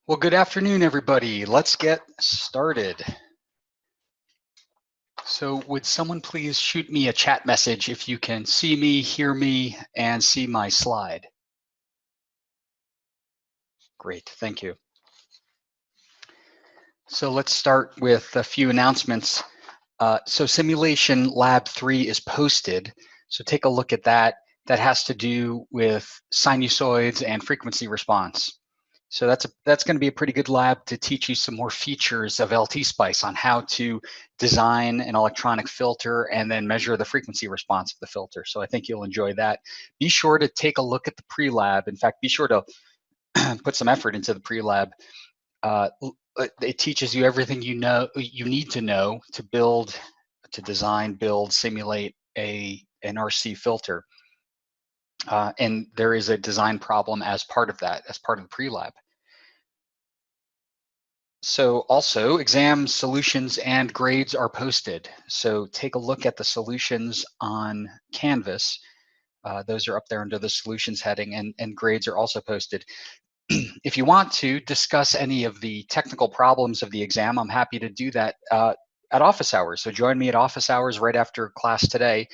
Well, good afternoon, everybody. Let's get started. So would someone please shoot me a chat message if you can see me, hear me, and see my slide? Great, thank you. So let's start with a few announcements. So Simulation Lab 3 is posted. So take a look at that. That has to do with sinusoids and frequency response. So that's going to be a pretty good lab to teach you some more features of LT-Spice on how to design an electronic filter and then measure the frequency response of the filter. So I think you'll enjoy that. Be sure to take a look at the pre-lab. In fact, be sure to put some effort into the pre-lab. It teaches you everything you need to know to build, to design, build, simulate an RC filter. And there is a design problem as part of that, as part of the pre-lab. So also exam solutions and grades are posted. So take a look at the solutions on Canvas. Those are up there under the solutions heading, and grades are also posted. If you want to discuss any of the technical problems of the exam, I'm happy to do that at office hours. So join me at office hours right after class today,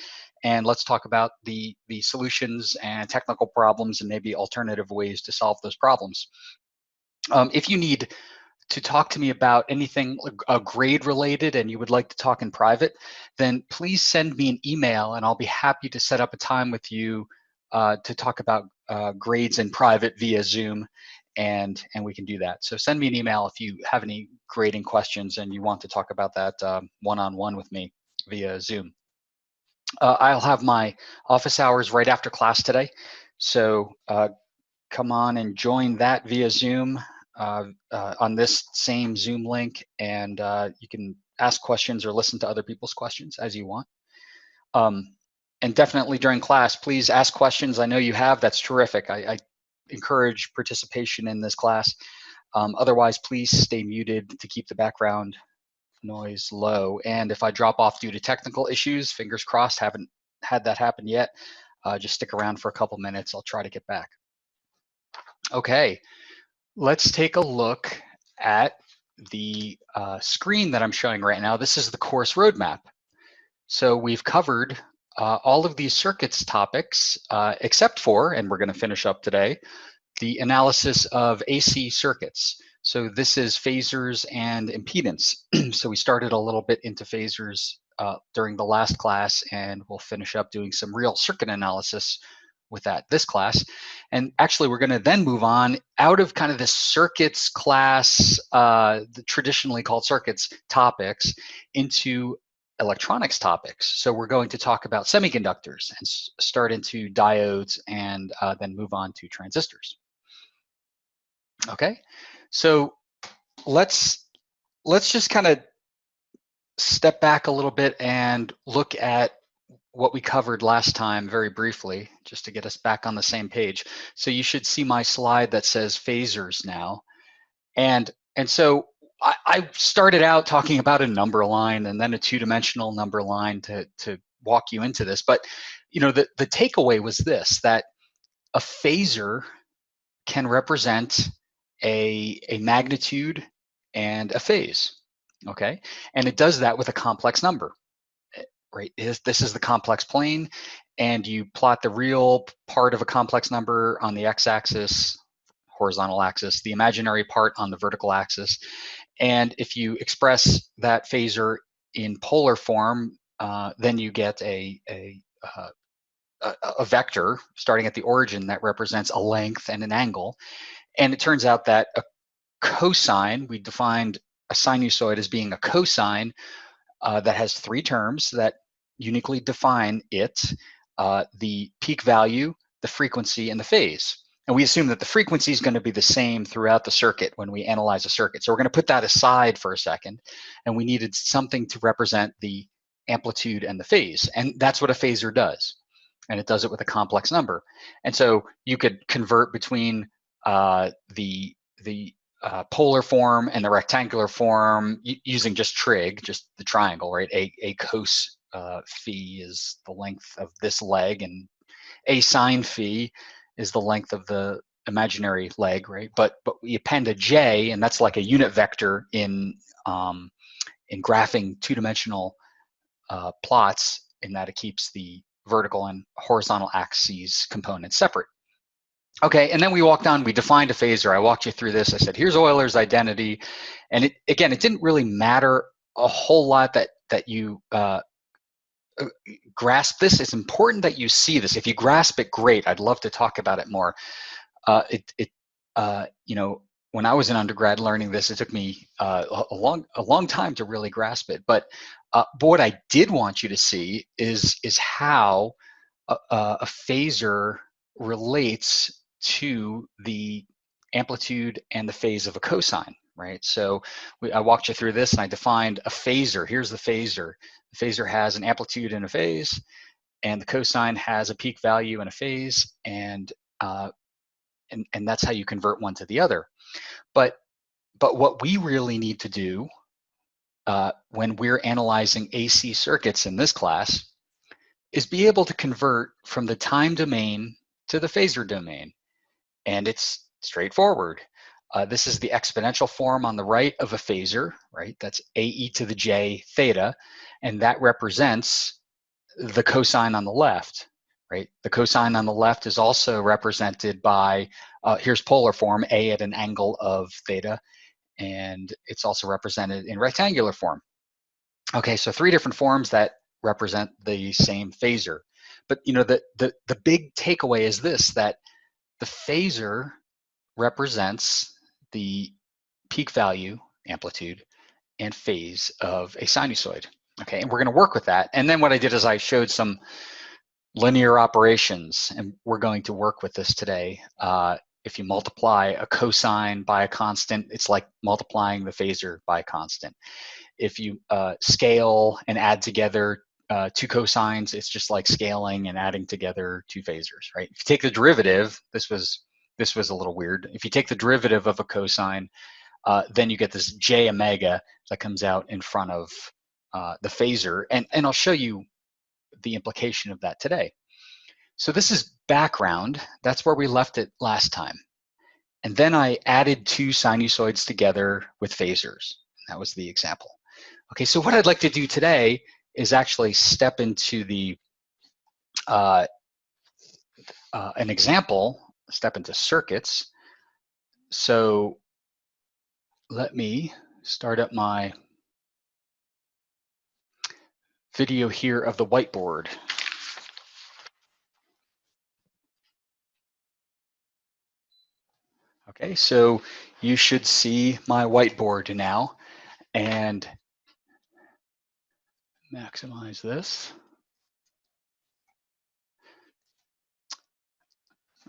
and let's talk about the solutions and technical problems and maybe alternative ways to solve those problems. If you need to talk to me about anything grade related and you would like to talk in private, then please send me an email and I'll be happy to set up a time with you to talk about grades in private via Zoom, and we can do that. So send me an email if you have any grading questions and you want to talk about that one-on-one with me via Zoom. I'll have my office hours right after class today, so come on and join that via Zoom. On this same Zoom link, and you can ask questions or listen to other people's questions as you want. And definitely during class, please ask questions. I know you have, that's terrific. I encourage participation in this class. Otherwise, please stay muted to keep the background noise low. And if I drop off due to technical issues, fingers crossed, haven't had that happen yet, just stick around for a couple minutes. I'll try to get back. Okay. Let's take a look at the screen that I'm showing right now. This is the course roadmap. So we've covered all of these circuits topics, except for, and we're going to finish up today, the analysis of AC circuits. So this is phasors and impedance. So we started a little bit into phasors during the last class, and we'll finish up doing some real circuit analysis with that this class. And actually we're going to then move on out of kind of the circuits class, the traditionally called circuits topics, into electronics topics. So we're going to talk about semiconductors and start into diodes, and then move on to transistors. Okay, so let's just kind of step back a little bit and look at what we covered last time very briefly, just to get us back on the same page. So you should see my slide that says phasors now. And so I started out talking about a number line and then a two-dimensional number line to walk you into this. But you know, the takeaway was this, that a phasor can represent a magnitude and a phase, okay? And it does that with a complex number. Right, this is the complex plane, and you plot the real part of a complex number on the x-axis, horizontal axis, the imaginary part on the vertical axis. And if you express that phasor in polar form, then you get a vector starting at the origin that represents a length and an angle. And it turns out that a cosine, we defined a sinusoid as being a cosine, that has three terms that uniquely define it, the peak value, the frequency, and the phase. And we assume that the frequency is going to be the same throughout the circuit when we analyze a circuit. So we're going to put that aside for a second, and we needed something to represent the amplitude and the phase. And that's what a phasor does. And it does it with a complex number. And so you could convert between the polar form and the rectangular form using just trig, just the triangle, right? A cos phi is the length of this leg, and a sine phi is the length of the imaginary leg, right? But we append a j, and that's like a unit vector in graphing two-dimensional plots, in that it keeps the vertical and horizontal axes components separate. Okay, and then we walked on, we defined a phasor. I walked you through this. I said, here's Euler's identity. And it didn't really matter a whole lot that you grasp this. It's important that you see this. If you grasp it, great. I'd love to talk about it more. You know, when I was an undergrad learning this, it took me a long time to really grasp it. But what I did want you to see is how a phasor relates to the amplitude and the phase of a cosine, right? So I walked you through this, and I defined a phasor. Here's the phasor. The phasor has an amplitude and a phase, and the cosine has a peak value and a phase, and that's how you convert one to the other. But what we really need to do when we're analyzing AC circuits in this class is be able to convert from the time domain to the phasor domain. And it's straightforward. This is the exponential form on the right of a phasor, right? That's AE to the J theta, and that represents the cosine on the left, right? The cosine on the left is also represented by, here's polar form, A at an angle of theta, and it's also represented in rectangular form. Okay, so three different forms that represent the same phasor. But you know, the big takeaway is this, that the phasor represents the peak value, amplitude, and phase of a sinusoid. Okay, and we're going to work with that. And then what I did is I showed some linear operations, and we're going to work with this today. If you multiply a cosine by a constant, it's like multiplying the phasor by a constant. If you scale and add together two cosines, it's just like scaling and adding together two phasors, right? If you take the derivative, this was a little weird. If you take the derivative of a cosine, then you get this j omega that comes out in front of the phasor, and I'll show you the implication of that today. So this is background. That's where we left it last time. And then I added two sinusoids together with phasors. That was the example. Okay, so what I'd like to do today is actually step into the an example, step into circuits. So let me start up my video here of the whiteboard. Okay, so you should see my whiteboard now, and maximize this.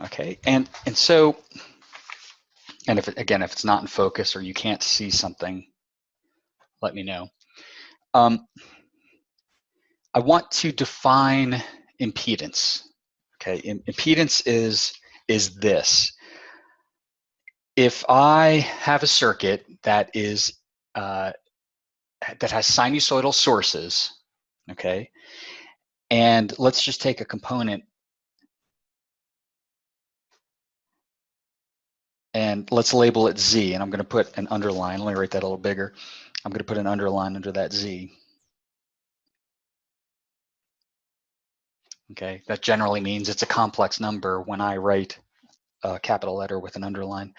Okay, and so, and if it's not in focus or you can't see something, let me know. I want to define impedance. Okay, impedance is this. If I have a circuit that is that has sinusoidal sources, okay, and let's just take a component and let's label it Z, and I'm going to put an underline. Let me write that a little bigger. I'm going to put an underline under that Z. Okay, that generally means it's a complex number when I write a capital letter with an underline.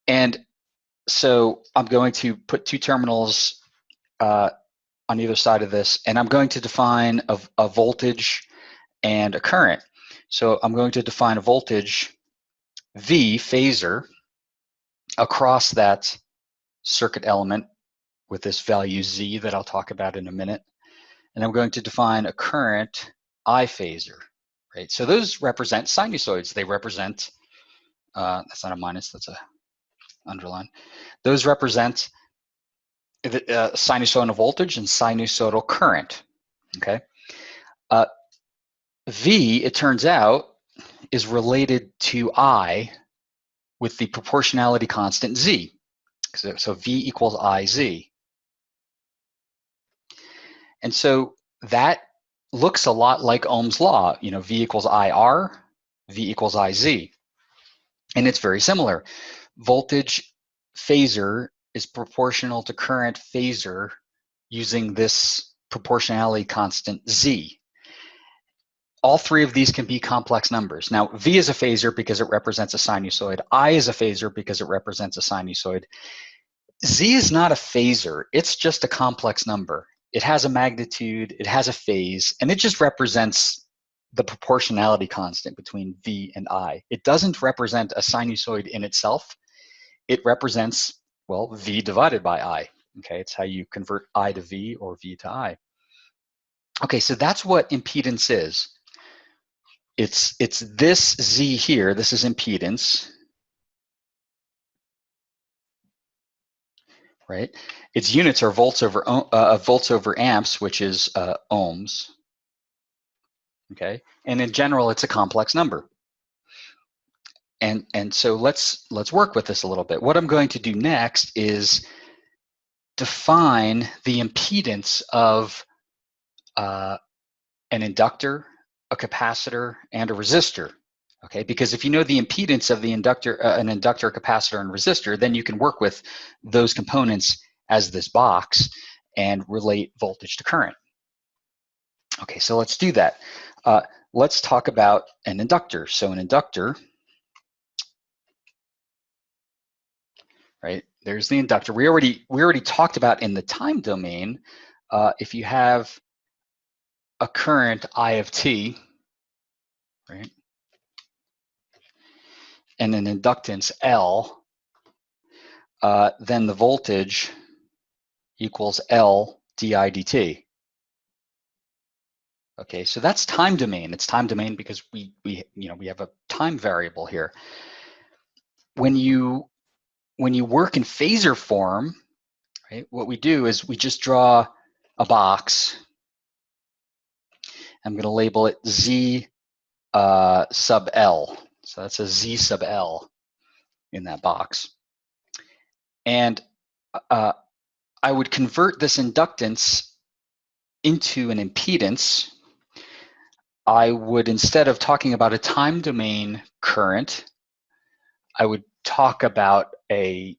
And so I'm going to put two terminals on either side of this, and I'm going to define a voltage and a current. So I'm going to define a voltage V, phasor, across that circuit element with this value Z that I'll talk about in a minute. And I'm going to define a current, I, phasor, right? So those represent sinusoids. They represent, that's not a minus, that's a underline. Those represent the sinusoidal voltage and sinusoidal current, okay? V, it turns out, is related to I with the proportionality constant Z. So V equals IZ. And so that looks a lot like Ohm's law. You know, V equals IR, V equals IZ. And it's very similar. Voltage phasor is proportional to current phasor using this proportionality constant Z. All three of these can be complex numbers. Now, V is a phasor because it represents a sinusoid. I is a phasor because it represents a sinusoid. Z is not a phasor. It's just a complex number. It has a magnitude, it has a phase, and it just represents the proportionality constant between V and I. It doesn't represent a sinusoid in itself. It represents, well, V divided by I. Okay, it's how you convert I to V or V to I. Okay, so that's what impedance is. It's this Z here. This is impedance, right? Its units are volts over amps, which is ohms. Okay, and in general, it's a complex number. And so let's work with this a little bit. What I'm going to do next is define the impedance of an inductor, a capacitor, and a resistor. Okay, because if you know the impedance of the inductor, an inductor, capacitor, and resistor, then you can work with those components as this box and relate voltage to current. Okay, so let's do that. Let's talk about an inductor. So an inductor, right? There's the inductor. We already talked about in the time domain. If you have a current I of t, right, and an inductance L, then the voltage equals L di dt. Okay, so that's time domain. It's time domain because we have a time variable here. When you work in phasor form, right, what we do is we just draw a box. I'm going to label it Z sub L. So that's a Z sub L in that box. And I would convert this inductance into an impedance. I would, instead of talking about a time domain current, I would talk about a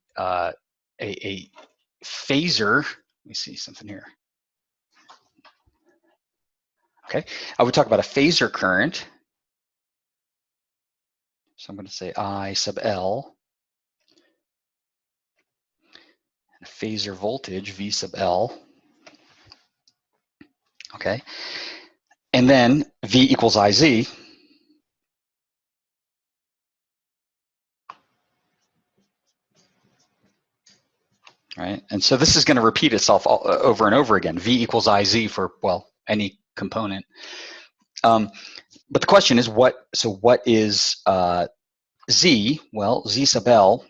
phasor. Let me see something here. Okay, I would talk about a phasor current. So I'm going to say I sub L, and a phasor voltage V sub L. Okay, and then V equals IZ. Right, and so this is going to repeat itself over and over again. V equals IZ for, well, any component. But the question is, what is Z? Well, Z sub L.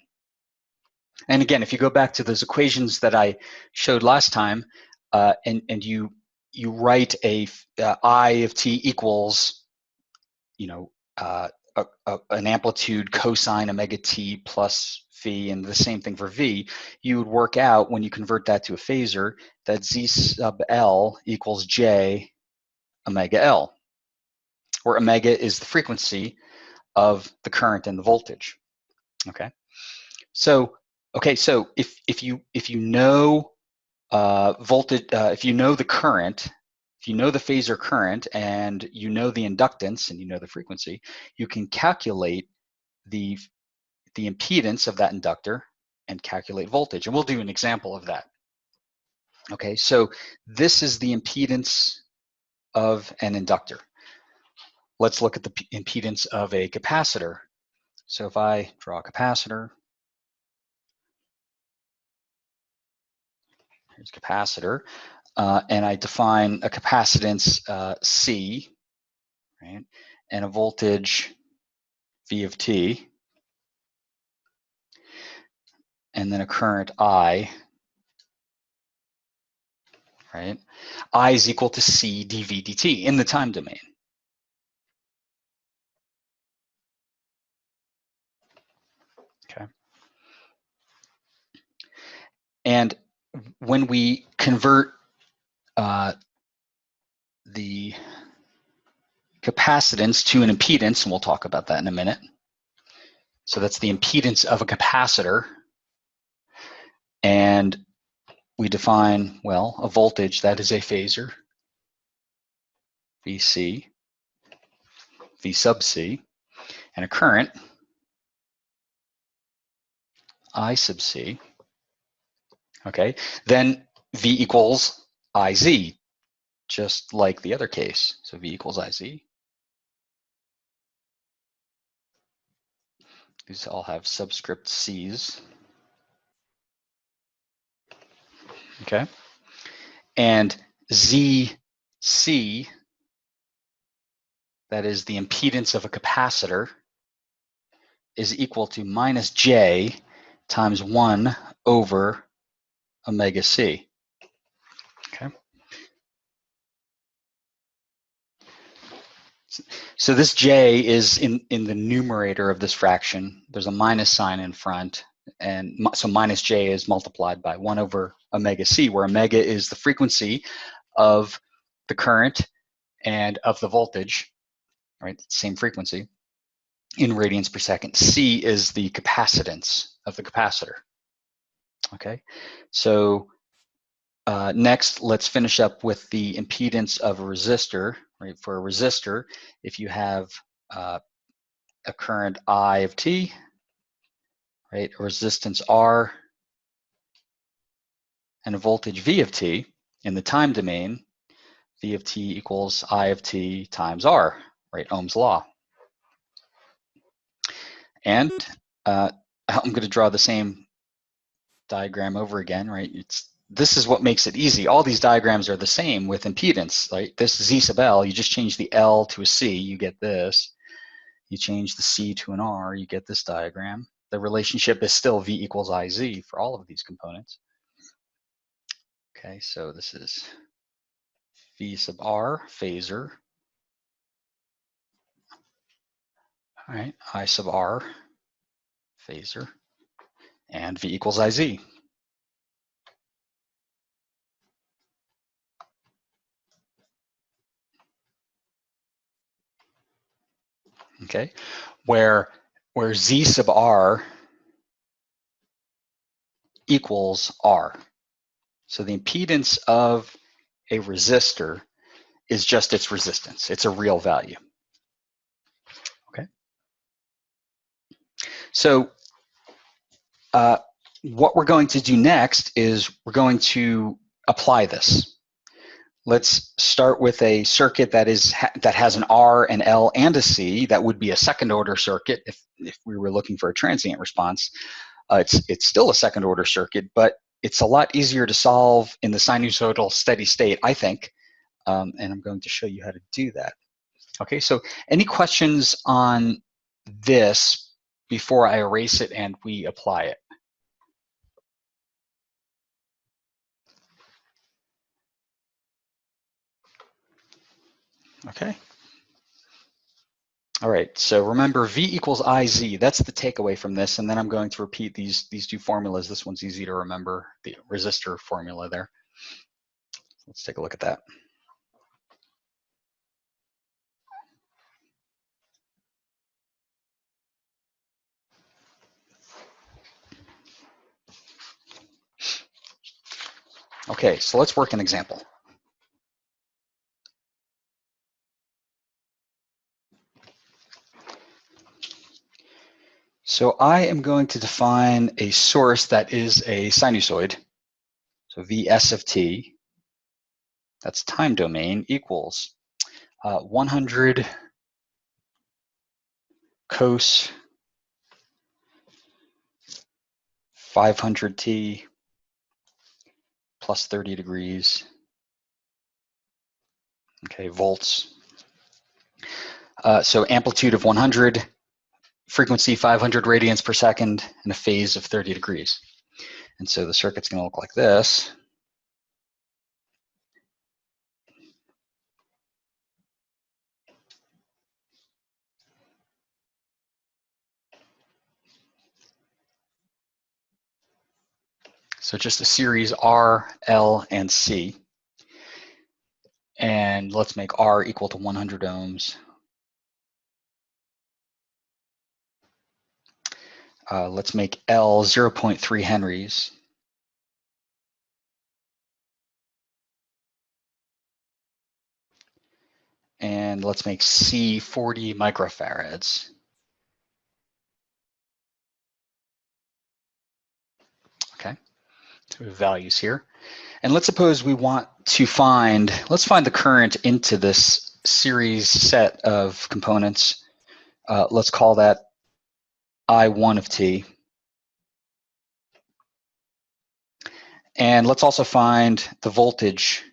And again, if you go back to those equations that I showed last time, and you write a I of t equals, an amplitude cosine omega t plus phi, and the same thing for V, you would work out, when you convert that to a phasor, that Z sub L equals J omega L, where omega is the frequency of the current and the voltage. Okay, so if you know voltage, if you know the current, if you know the phasor current, and you know the inductance, and you know the frequency, you can calculate the impedance of that inductor and calculate voltage. And we'll do an example of that. Okay, so this is the impedance of an inductor. Let's look at the impedance of a capacitor. So if I draw a capacitor, here's capacitor, and I define a capacitance C, right, and a voltage V of t, and then a current I, right? I is equal to C dV dt in the time domain. Okay. And when we convert the capacitance to an impedance, and we'll talk about that in a minute, So that's the impedance of a capacitor. And we define, well, a voltage, that is a phasor, VC, V sub C, and a current, I sub C. Okay, then V equals IZ, just like the other case. So V equals IZ. These all have subscript C's. Okay, and ZC, that is the impedance of a capacitor, is equal to minus J times 1 over omega C. Okay. So this J is in the numerator of this fraction. There's a minus sign in front, and so minus J is multiplied by 1 over omega C, where omega is the frequency of the current and of the voltage, right? Same frequency in radians per second. C is the capacitance of the capacitor. Okay, so next, let's finish up with the impedance of a resistor. Right, for a resistor, if you have a current I of T, right, a resistance R, and a voltage V of T, in the time domain, V of T equals I of T times R, right, Ohm's law. And I'm going to draw the same diagram over again, right? This is what makes it easy. All these diagrams are the same with impedance, right? This Z sub L, you just change the L to a C, you get this. You change the C to an R, you get this diagram. The relationship is still V equals IZ for all of these components. Okay, so this is V sub R, phasor. All right, I sub R, phasor, and V equals IZ. Okay, where Z sub R equals R. So the impedance of a resistor is just its resistance. It's a real value. Okay. So what we're going to do next is we're going to apply this. Let's start with a circuit that has an R, an L, and a C. That would be a second order circuit if we were looking for a transient response. It's still a second order circuit, but it's a lot easier to solve in the sinusoidal steady state, I think, and I'm going to show you how to do that. Okay, so any questions on this before I erase it and we apply it? Okay. All right, so remember V equals IZ, that's the takeaway from this, and then I'm going to repeat these two formulas. This one's easy to remember, the resistor formula there. Let's take a look at that. Okay, so let's work an example. So I am going to define a source that is a sinusoid. So Vs of t, that's time domain, equals 100 cos 500t plus 30 degrees, okay, volts. So amplitude of 100, frequency 500 radians per second, and a phase of 30 degrees. And so the circuit's going to look like this. So just a series R, L, and C. And let's make R equal to 100 ohms. Let's make L 0.3 henries. And let's make C 40 microfarads. Okay, so we have values here. And let's suppose we want to find, let's find the current into this series set of components. Let's call that I1 of t. And let's also find the voltage,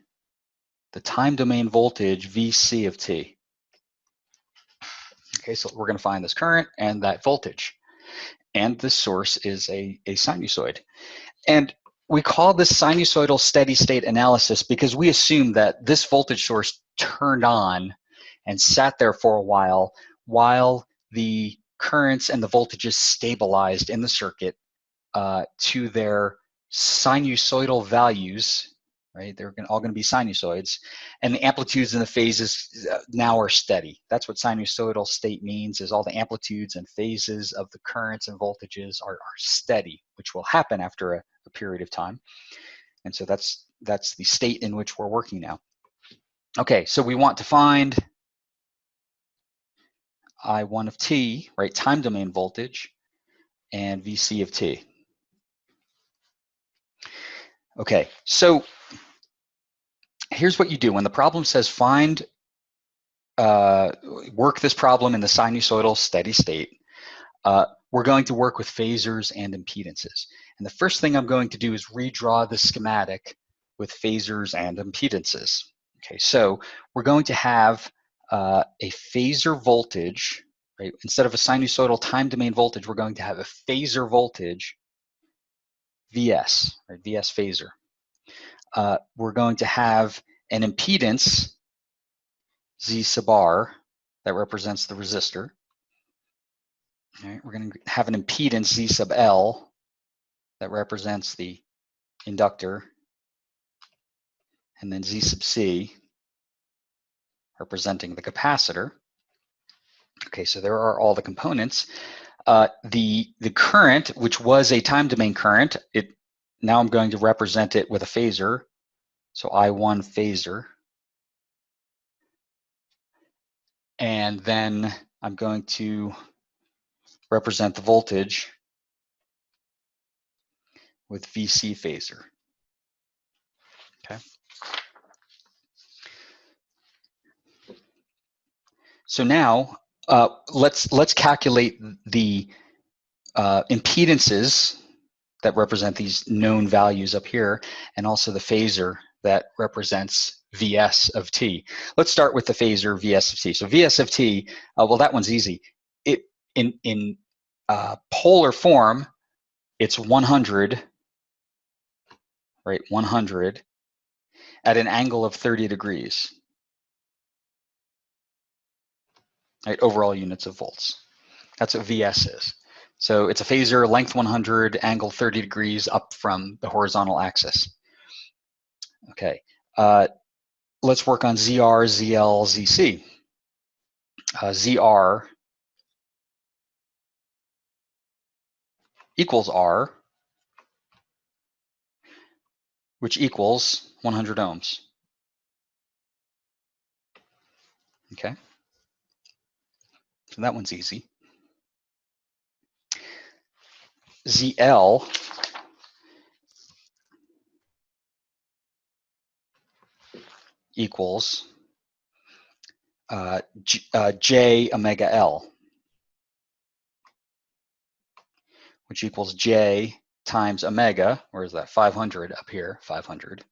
the time domain voltage, Vc of t. Okay, so we're going to find this current and that voltage. And this source is a sinusoid. And we call this sinusoidal steady state analysis because we assume that this voltage source turned on and sat there for a while the currents and the voltages stabilized in the circuit to their sinusoidal values, right? They're all going to be sinusoids, and the amplitudes and the phases now are steady. That's what sinusoidal state means, is all the amplitudes and phases of the currents and voltages are steady, which will happen after a period of time. And so that's the state in which we're working now. Okay, so we want to find I1 of t, right, time domain voltage, and Vc of t. Okay, so here's what you do. When the problem says find, work this problem in the sinusoidal steady state, we're going to work with phasors and impedances. And the first thing I'm going to do is redraw the schematic with phasors and impedances. Okay, so we're going to have a phasor voltage, right? Instead of a sinusoidal time domain voltage, we're going to have a phasor voltage, Vs, right? Vs phasor. We're going to have an impedance, Z sub R, that represents the resistor. All right, we're going to have an impedance, Z sub L, that represents the inductor, and then Z sub C, representing the capacitor. Okay, so there are all the components. The current, which was a time domain current, now I'm going to represent it with a phasor. So I1 phasor. And then I'm going to represent the voltage with Vc phasor. Okay. So now let's calculate the impedances that represent these known values up here, and also the phasor that represents Vs of t. Let's start with the phasor Vs of t. So Vs of t, well, that one's easy. In polar form, it's 100, right? 100 at an angle of 30 degrees, right? Overall units of volts. That's what Vs is. So it's a phasor, length 100, angle 30 degrees up from the horizontal axis. Okay, let's work on ZR, ZL, ZC. ZR equals R, which equals 100 ohms. Okay, so that one's easy. ZL equals J omega L, which equals J times omega, where is that, 500 up here, 500,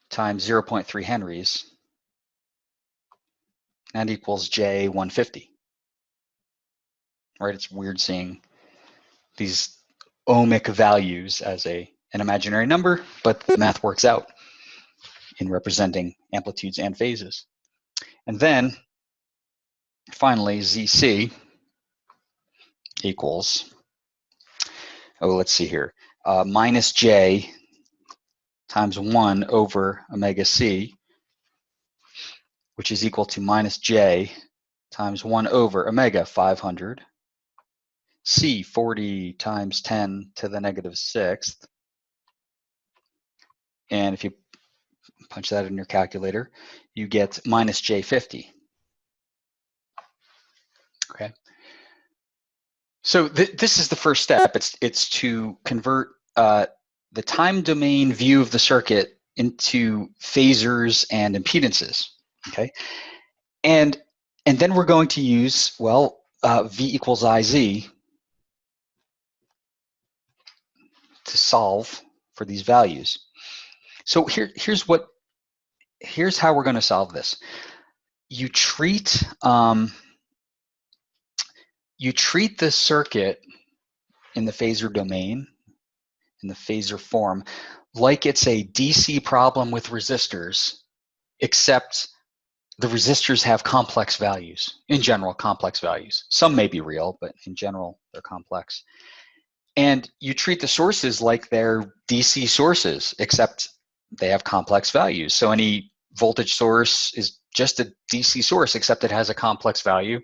times 0.3 henries, and equals J 150. Right, it's weird seeing these ohmic values as an imaginary number, but the math works out in representing amplitudes and phases. And then finally, ZC equals, let's see here, minus J times 1 over omega C, which is equal to minus J times 1 over omega 500. C, 40 times 10 to the negative 6th. And if you punch that in your calculator, you get minus J50. Okay. So this is the first step. It's to convert the time domain view of the circuit into phasors and impedances. Okay. And then we're going to use, well, V equals IZ to solve for these values. So here's how we're going to solve this. You treat the circuit in the phasor domain, in the phasor form, like it's a DC problem with resistors, except the resistors have complex values. In general, complex values. Some may be real, but in general, they're complex. And you treat the sources like they're DC sources, except they have complex values. So any voltage source is just a DC source, except it has a complex value.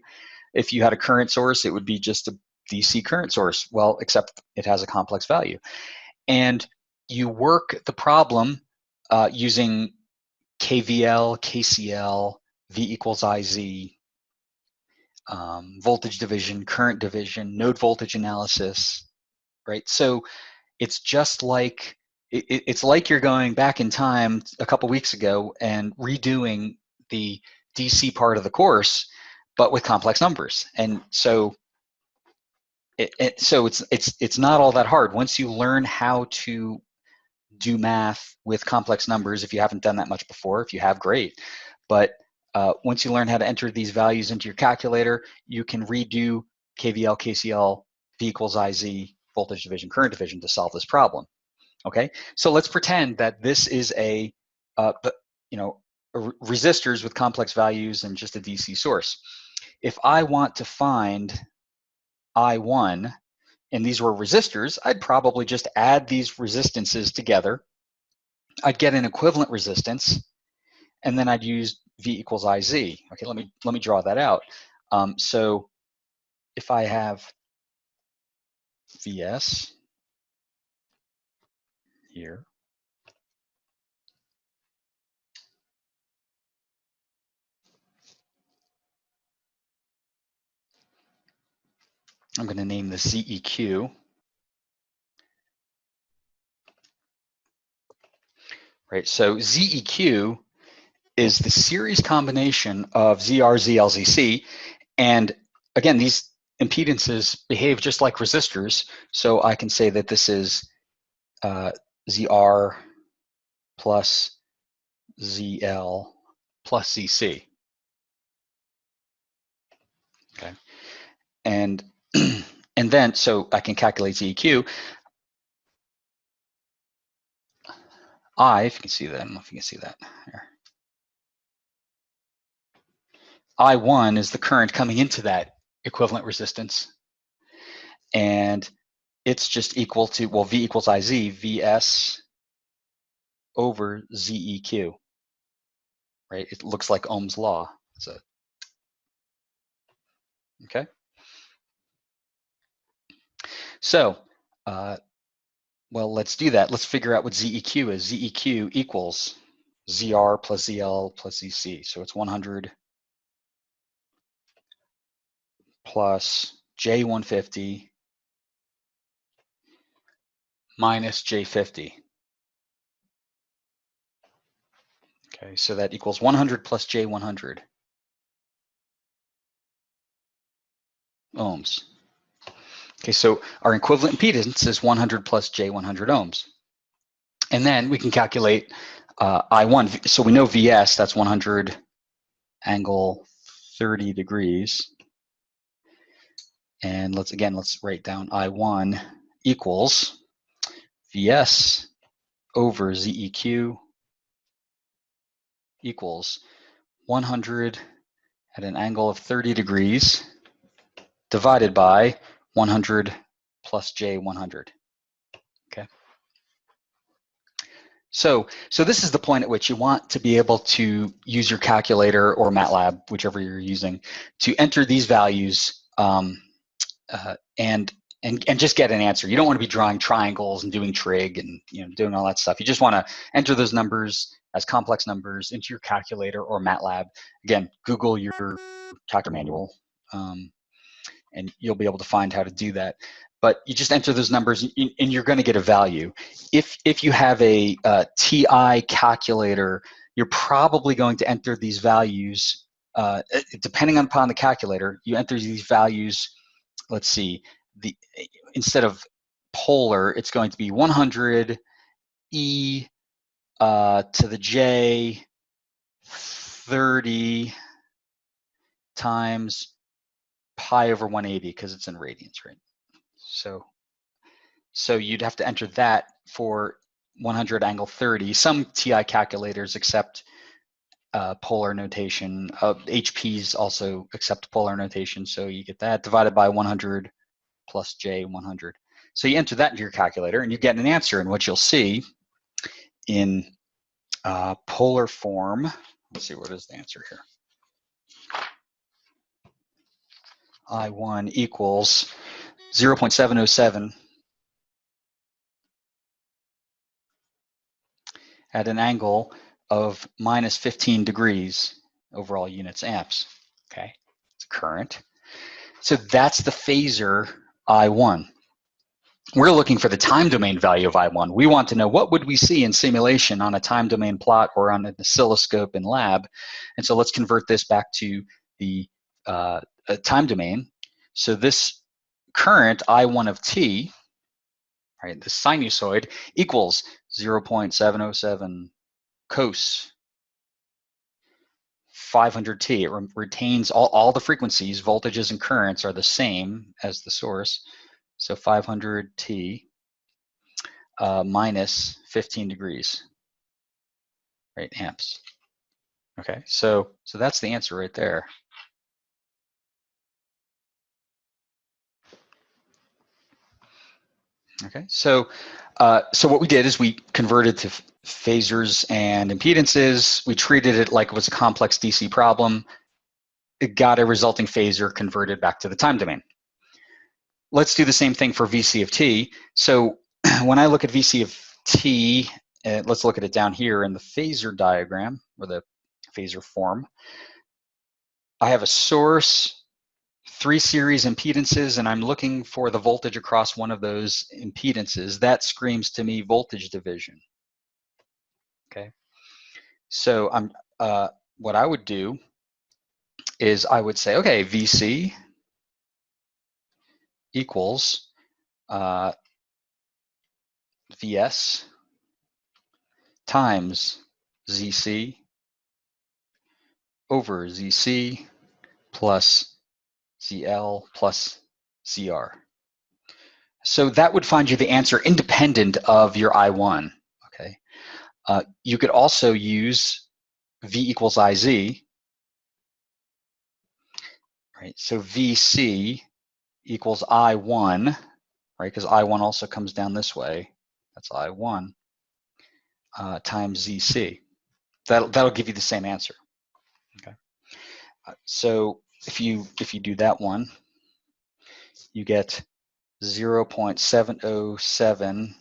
If you had a current source, it would be just a DC current source, well, except it has a complex value. And you work the problem using KVL, KCL, V equals IZ, voltage division, current division, node voltage analysis, right? So it's just like, it's like you're going back in time a couple weeks ago and redoing the DC part of the course, but with complex numbers. And so it's not all that hard. Once you learn how to do math with complex numbers, if you haven't done that much before, if you have, great. But once you learn how to enter these values into your calculator, you can redo KVL, KCL, V equals IZ, voltage division, current division to solve this problem. Okay, so let's pretend that this is resistors with complex values and just a DC source. If I want to find I1, and these were resistors, I'd probably just add these resistances together. I'd get an equivalent resistance, and then I'd use V equals IZ. Okay, let me draw that out. So if I have VS here, I'm going to name this ZEQ. Right, so ZEQ is the series combination of ZR, ZL, ZC, and again, these impedances behave just like resistors, so I can say that this is ZR plus ZL plus ZC. Okay, and and then so I can calculate ZEQ. If you can see that, I don't know if you can see that here. I1 is the current coming into that equivalent resistance, and it's just equal to, well, V equals IZ, VS over ZEQ, right? It looks like Ohm's law. So, okay. So, well, let's do that. Let's figure out what ZEQ is. ZEQ equals ZR plus ZL plus ZC. So it's 100 plus J150 minus J50. Okay, so that equals 100 plus J100 ohms. Okay, so our equivalent impedance is 100 plus J100 ohms. And then we can calculate I1. So we know VS, that's 100 angle 30 degrees. And let's write down I1 equals VS over ZEQ equals 100 at an angle of 30 degrees divided by 100 plus J100. Okay. So this is the point at which you want to be able to use your calculator or MATLAB, whichever you're using, to enter these values and just get an answer. You don't want to be drawing triangles and doing trig and doing all that stuff. You just want to enter those numbers as complex numbers into your calculator or MATLAB. Again, Google your calculator manual, and you'll be able to find how to do that. But you just enter those numbers, and you're going to get a value. If you have a TI calculator, you're probably going to enter these values, depending upon the calculator, you enter these values. Let's see, instead of polar, it's going to be 100 e to the j 30 times pi over 180, because it's in radians, right? So you'd have to enter that for 100 angle 30. Some TI calculators accept polar notation. HPs also accept polar notation, so you get that divided by 100 plus j 100. So you enter that into your calculator, and you get an answer. And what you'll see in polar form, let's see, what is the answer here? I1 equals 0.707 at an angle of minus 15 degrees, overall units amps. Okay, it's current. So that's the phasor I1. We're looking for the time domain value of I1. We want to know what would we see in simulation on a time domain plot or on an oscilloscope in lab. And so let's convert this back to the time domain. So this current I1 of t, right, the sinusoid, equals 0.707 cos 500t. It retains all the frequencies. Voltages and currents are the same as the source. So 500t minus 15 degrees, right, amps. Okay, so that's the answer right there. Okay, so what we did is we converted to phasors and impedances. We treated it like it was a complex DC problem. It got a resulting phasor converted back to the time domain. Let's do the same thing for VC of t. So when I look at VC of t, let's look at it down here in the phasor diagram, or the phasor form. I have a source, 3 series impedances, and I'm looking for the voltage across one of those impedances. That screams to me voltage division. Okay, so what I would do is I would say, okay, VC equals VS times ZC over ZC plus ZL plus ZR. So that would find you the answer independent of your I1. Okay. You could also use V equals IZ. Right. So VC equals I1, right? Because I1 also comes down this way. That's I1 times ZC. That'll give you the same answer. Okay. So if you do that one, you get 0.707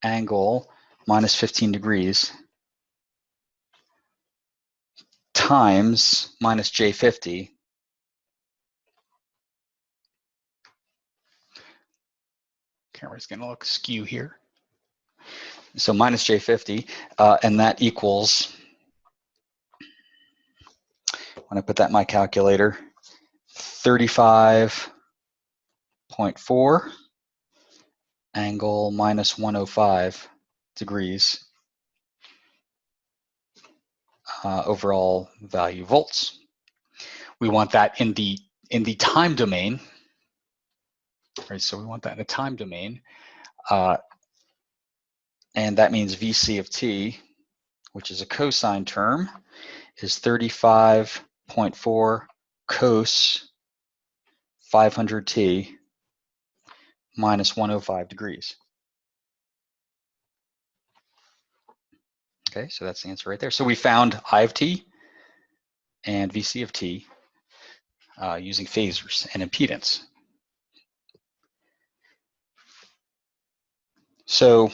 angle minus 15 degrees times minus J50 camera's going to look skew here. So minus J50, and that equals, when I put that in my calculator, 35.4 angle minus 105 degrees overall value volts. We want that in the time domain, right? So we want that in the time domain, and that means VC of t, which is a cosine term, is 35.4 cos 500t minus 105 degrees. Okay, so that's the answer right there. So we found I of t and VC of t using phasors and impedance. So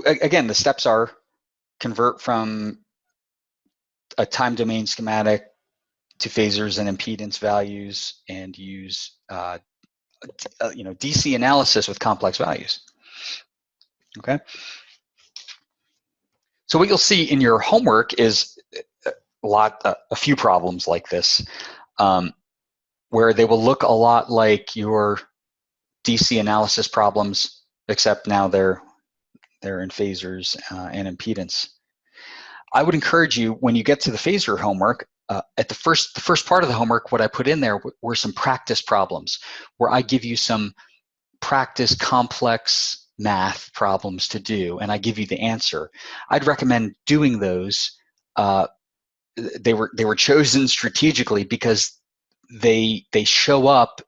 again, the steps are convert from a time domain schematic to phasors and impedance values, and use DC analysis with complex values. Okay. So what you'll see in your homework is a few problems like this, where they will look a lot like your DC analysis problems, except now they're in phasors and impedance. I would encourage you, when you get to the phasor homework, at the first part of the homework, what I put in there were some practice problems, where I give you some practice complex math problems to do, and I give you the answer. I'd recommend doing those. They were chosen strategically because they show up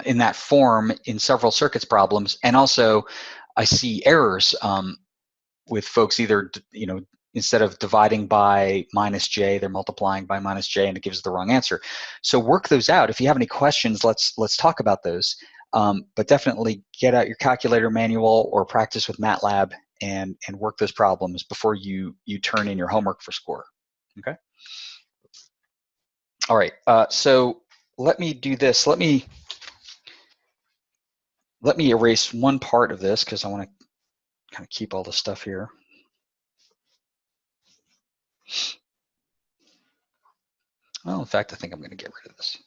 in that form in several circuits problems, and also I see errors with folks either instead of dividing by minus j, they're multiplying by minus j, and it gives the wrong answer. So work those out. If you have any questions, let's talk about those. But definitely get out your calculator manual or practice with MATLAB and work those problems before you turn in your homework for score. Okay. All right. So let me do this. Let me erase one part of this because I want to kind of keep all the stuff here. Well, in fact, I think I'm going to get rid of this.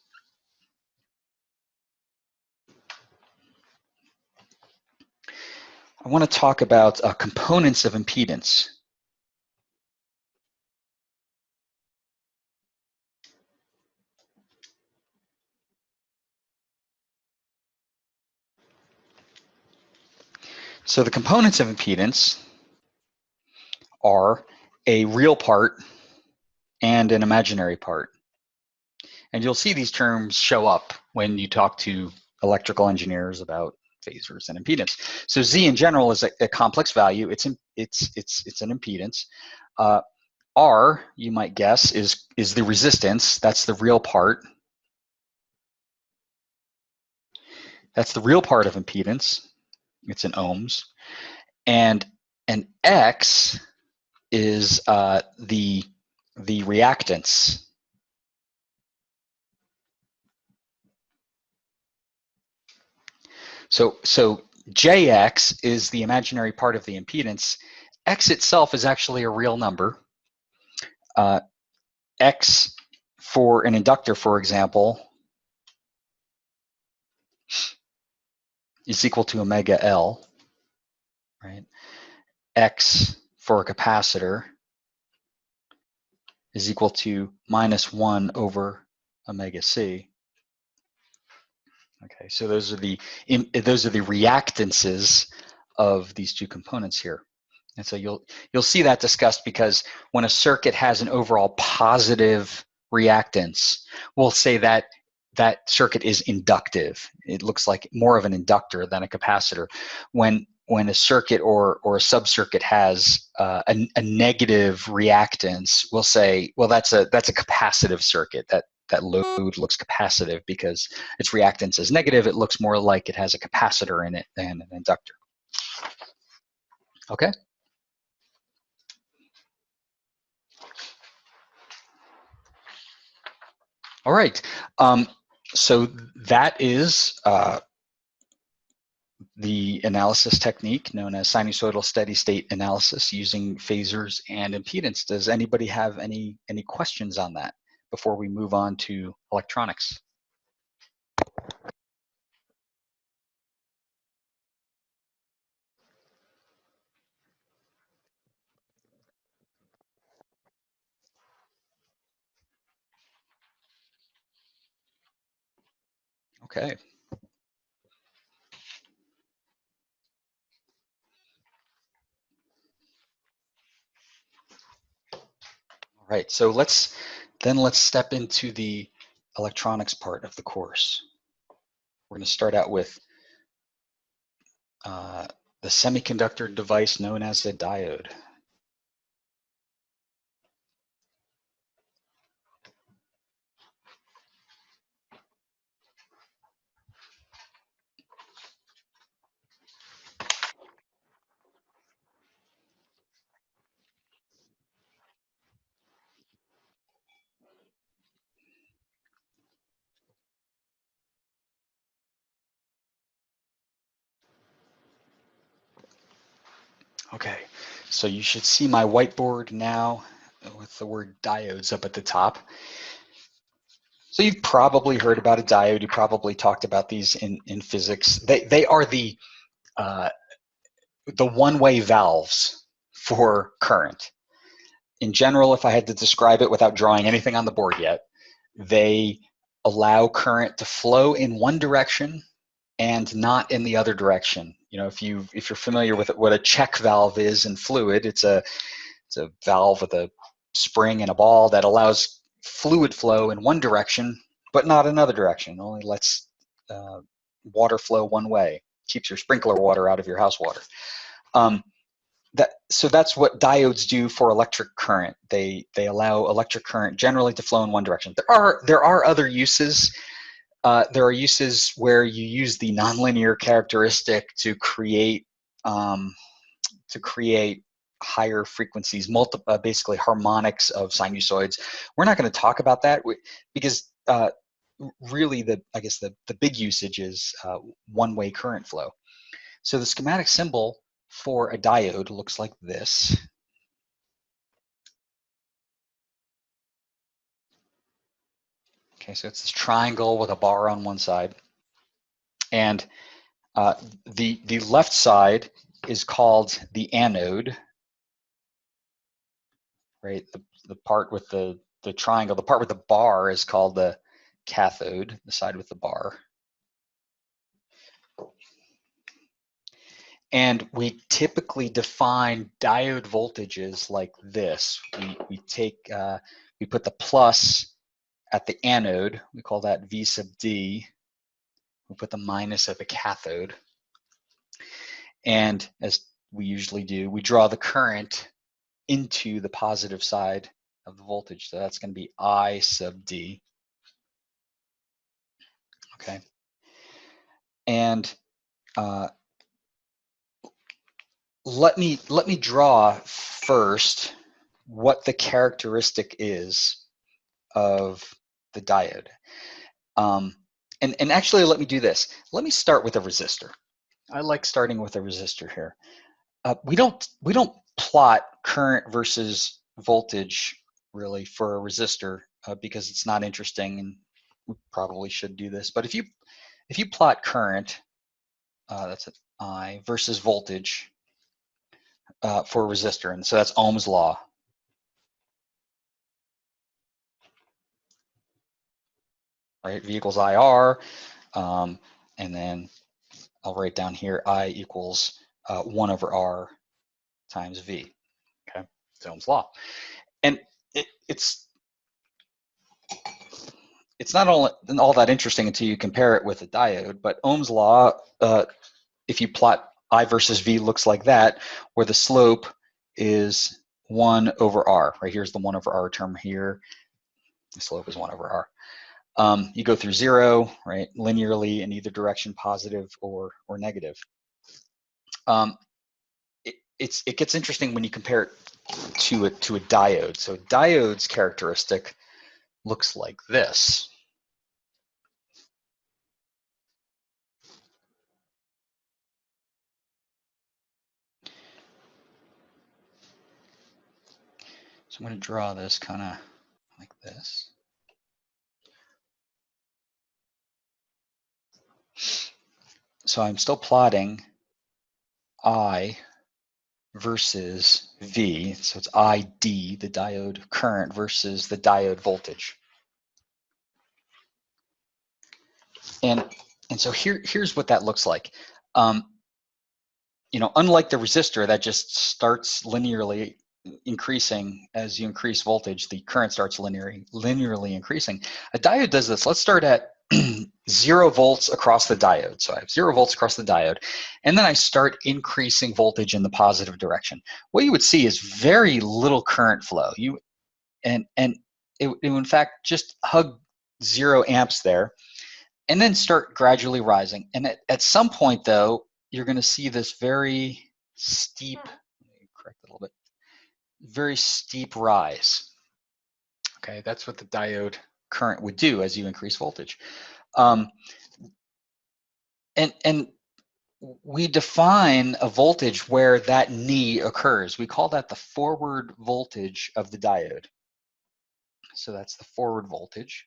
I want to talk about components of impedance. So the components of impedance are a real part and an imaginary part. And you'll see these terms show up when you talk to electrical engineers about phasors and impedance. So Z in general is a complex value. It's an impedance. R, you might guess, is the resistance. That's the real part. That's the real part of impedance. It's in ohms. And an X is the reactance. So Jx is the imaginary part of the impedance. X itself is actually a real number. X for an inductor, for example, is equal to omega L, right? X for a capacitor is equal to -1 over omega C. Okay, so those are the reactances of these two components here. And so you'll see that discussed, because when a circuit has an overall positive reactance, we'll say that that circuit is inductive. It looks like more of an inductor than a capacitor. When a circuit or a subcircuit has a negative reactance, we'll say, well, that's a capacitive circuit. That load looks capacitive because its reactance is negative. It looks more like it has a capacitor in it than an inductor. Okay. All right. So that is the analysis technique known as sinusoidal steady state analysis using phasors and impedance. Does anybody have any questions on that before we move on to electronics? Okay. All right. So let's step into the electronics part of the course. We're going to start out with the semiconductor device known as the diode. Okay, so you should see my whiteboard now with the word diodes up at the top. So you've probably heard about a diode. You probably talked about these in physics. They are the one-way valves for current. In general, if I had to describe it without drawing anything on the board yet, they allow current to flow in one direction and not in the other direction. You know, if you're familiar with what a check valve is in fluid, it's a valve with a spring and a ball that allows fluid flow in one direction, but not another direction. It only lets water flow one way, keeps your sprinkler water out of your house water. So that's what diodes do for electric current. They allow electric current generally to flow in one direction. There are other uses. There are uses where you use the nonlinear characteristic to create higher frequencies, basically harmonics of sinusoids. We're not going to talk about that because really the big usage is one-way current flow. So the schematic symbol for a diode looks like this. Okay, so it's this triangle with a bar on one side, and the left side is called the anode, right? The part with the triangle, the part with the bar is called the cathode, the side with the bar. And we typically define diode voltages like this. We put the plus at the anode, we call that V sub D. We put the minus at the cathode. And as we usually do, we draw the current into the positive side of the voltage. So that's going to be I sub D. Okay. And let me draw first what the characteristic is of the diode. And actually, let me do this. Let me start with a resistor. I like starting with a resistor here. We don't plot current versus voltage really for a resistor because it's not interesting, and we probably should do this. But if you plot current, that's an I, versus voltage for a resistor, and so that's Ohm's law. Right, V equals IR, and then I'll write down here I equals 1 over R times V. Okay, it's Ohm's law, and it's not all that interesting until you compare it with a diode. But Ohm's law, if you plot I versus V, looks like that, where the slope is 1 over R. Right, here's the 1 over R term here. The slope is 1 over R. You go through 0, right, linearly in either direction, positive or negative. It gets interesting when you compare it to a diode. So diode's characteristic looks like this. So I'm going to draw this kind of like this. So I'm still plotting I versus V. So it's ID, the diode current, versus the diode voltage. And so here's what that looks like. You know, unlike the resistor that just starts linearly increasing as you increase voltage, the current starts linearly increasing. A diode does this. Let's start at 0 volts across the diode. So I have 0 volts across the diode. And then I start increasing voltage in the positive direction. What you would see is very little current flow. And it in fact just hug 0 amps there, and then start gradually rising. And at some point, though, you're going to see this very steep, let me correct it a little bit, very steep rise. Okay, that's what the diode current would do as you increase voltage. And we define a voltage where that knee occurs. We call that the forward voltage of the diode. So that's the forward voltage.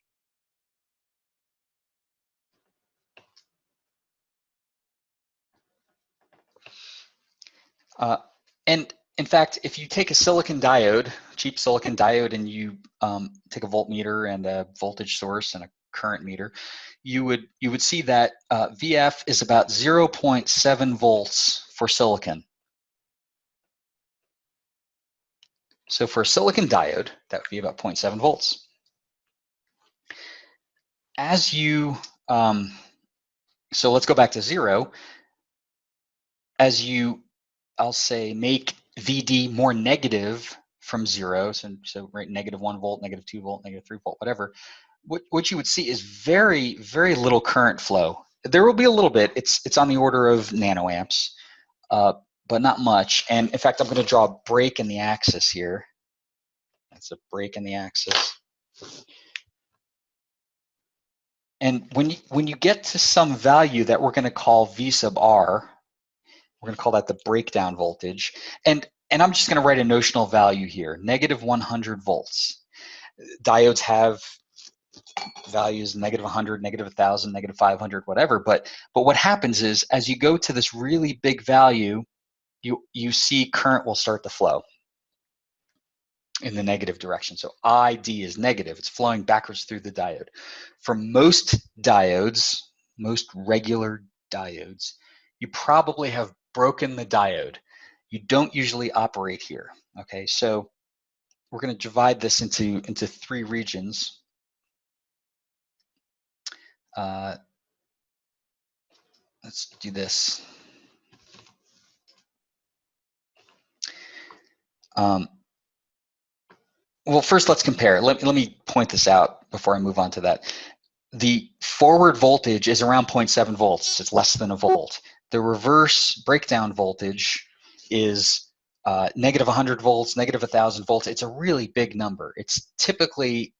And in fact, if you take a silicon diode, cheap silicon diode, and you take a voltmeter and a voltage source and a current meter, you would see that VF is about 0.7 volts for silicon. So for a silicon diode, that would be about 0.7 volts. As you, so let's go back to 0. As you, I'll say, make VD more negative from 0, so right, -1 volt, -2 volt, -3 volt, whatever, what you would see is very, very little current flow. There will be a little bit. It's on the order of nanoamps, but not much. And in fact, I'm going to draw a break in the axis here. That's a break in the axis. And when you get to some value that we're going to call V sub R, we're going to call that the breakdown voltage. And I'm just going to write a notional value here, -100 volts. Diodes have values -100, -1000, -500, whatever. But what happens is, as you go to this really big value, you see current will start to flow in the negative direction. So ID is negative. It's flowing backwards through the diode. For most diodes, most regular diodes, you probably have broken the diode. You don't usually operate here. Okay, so we're going to divide this into 3 regions. Let's do this. Well, first let's compare. Let me point this out before I move on to that. The forward voltage is around 0.7 volts. It's less than a volt. The reverse breakdown voltage is -100 volts, -1000 volts. It's a really big number. It's typically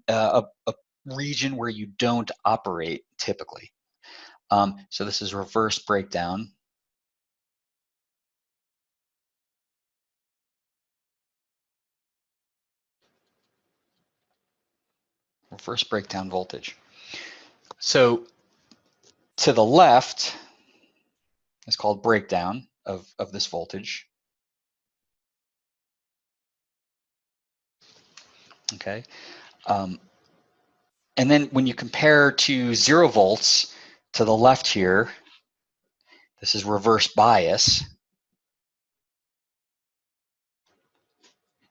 a region where you don't operate typically. So this is reverse breakdown. Reverse breakdown voltage. So to the left is called breakdown of this voltage. Okay. And then when you compare to 0 volts to the left here, this is reverse bias.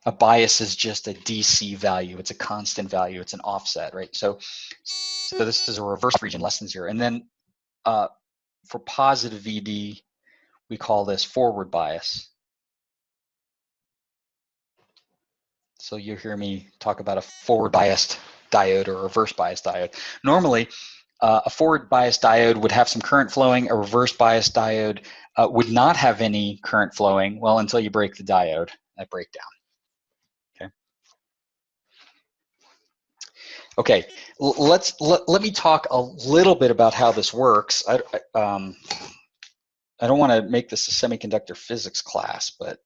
A bias is just a DC value. It's a constant value. It's an offset, right? So this is a reverse region, less than 0. And then for positive VD, we call this forward bias. So you hear me talk about a forward biased diode or a reverse biased diode. Normally, a forward biased diode would have some current flowing. A reverse biased diode would not have any current flowing, well, until you break the diode at breakdown. Okay, let me talk a little bit about how this works. I don't want to make this a semiconductor physics class, but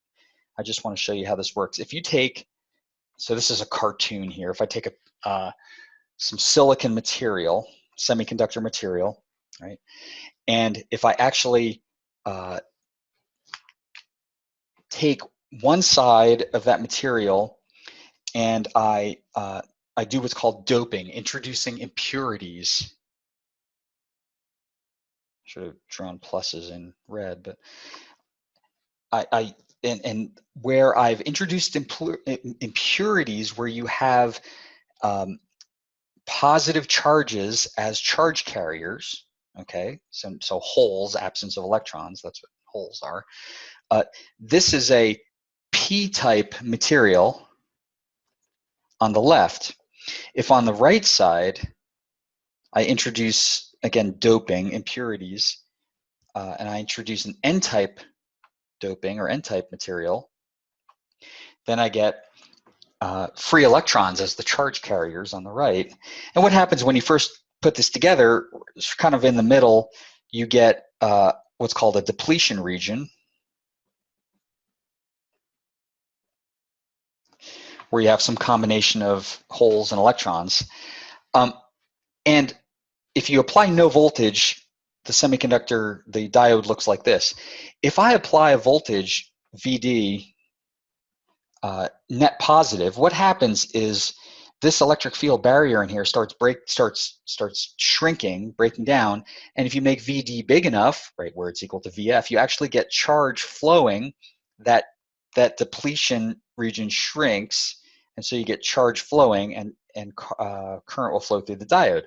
I just want to show you how this works. If you take, so this is a cartoon here. If I take some silicon material, semiconductor material, right, and if I actually take one side of that material and I do what's called doping, introducing impurities. Should have drawn pluses in red, but and where I've introduced impurities, where you have positive charges as charge carriers, okay? So holes, absence of electrons, that's what holes are. This is a p-type material on the left. If on the right side, I introduce, again, doping, impurities, and I introduce an n-type doping or n-type material, then I get free electrons as the charge carriers on the right. And what happens when you first put this together, it's kind of in the middle, you get what's called a depletion region, where you have some combination of holes and electrons. And if you apply no voltage, the semiconductor, the diode looks like this. If I apply a voltage, VD, net positive, what happens is this electric field barrier in here starts shrinking, breaking down, and if you make VD big enough, right, where it's equal to VF, you actually get charge flowing. That depletion region shrinks, and so you get charge flowing, and current will flow through the diode.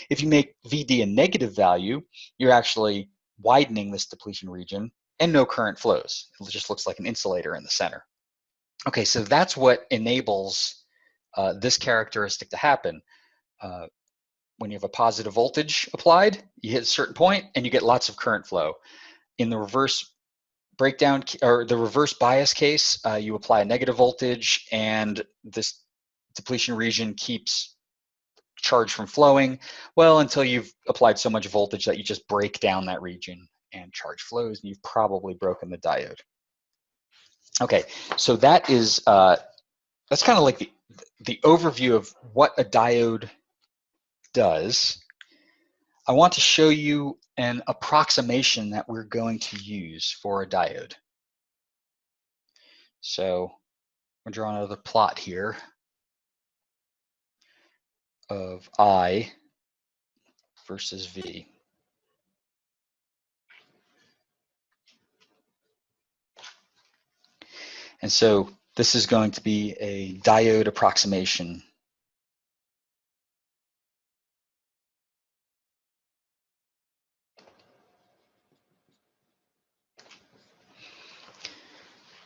If you make VD a negative value, you're actually widening this depletion region, and no current flows. It just looks like an insulator in the center. Okay, so that's what enables this characteristic to happen. When you have a positive voltage applied, you hit a certain point and you get lots of current flow. In the reverse breakdown or the reverse bias case, you apply a negative voltage and this depletion region keeps charge from flowing, well, until you've applied so much voltage that you just break down that region and charge flows, and you've probably broken the diode. Okay, so that is that's kind of like the overview of what a diode does. I want to show you an approximation that we're going to use for a diode. So I'm drawing another plot here of I versus V. And so this is going to be a diode approximation.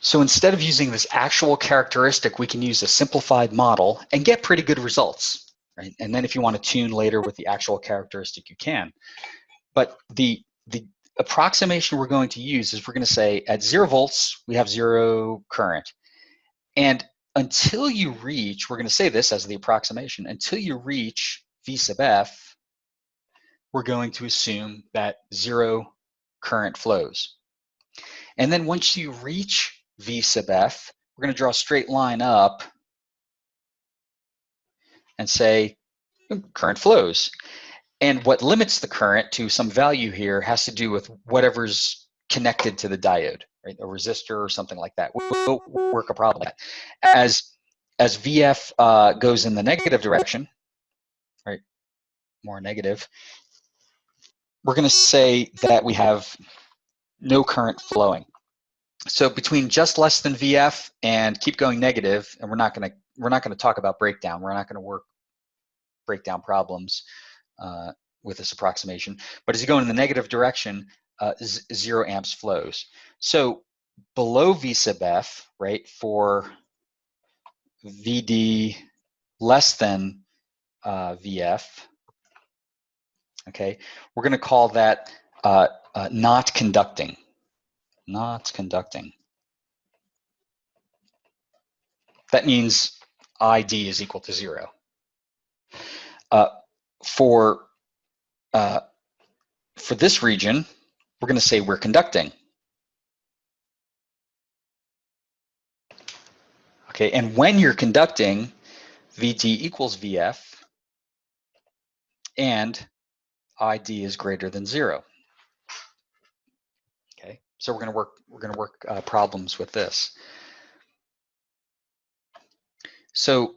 So instead of using this actual characteristic, we can use a simplified model and get pretty good results, right? And then if you want to tune later with the actual characteristic, you can. But the approximation we're going to use is we're going to say at 0 volts, we have 0 current. And until you reach, we're going to say this as the approximation, until you reach V sub F, we're going to assume that 0 current flows. And then once you reach V sub F, we're going to draw a straight line up and say current flows. And what limits the current to some value here has to do with whatever's connected to the diode, right? A resistor or something like that. We'll work a problem with that. As VF goes in the negative direction, right, more negative, we're going to say that we have no current flowing. So between just less than VF and keep going negative, and we're not going to talk about breakdown. We're not going to work breakdown problems with this approximation. But as you go in the negative direction, 0 amps flows. So below V sub F, right, for VD less than VF, okay, we're going to call that not conducting. Not conducting. That means ID is equal to 0. For this region, we're going to say we're conducting. Okay, and when you're conducting, VD equals VF, and ID is greater than 0. Okay, so we're going to work problems with this. So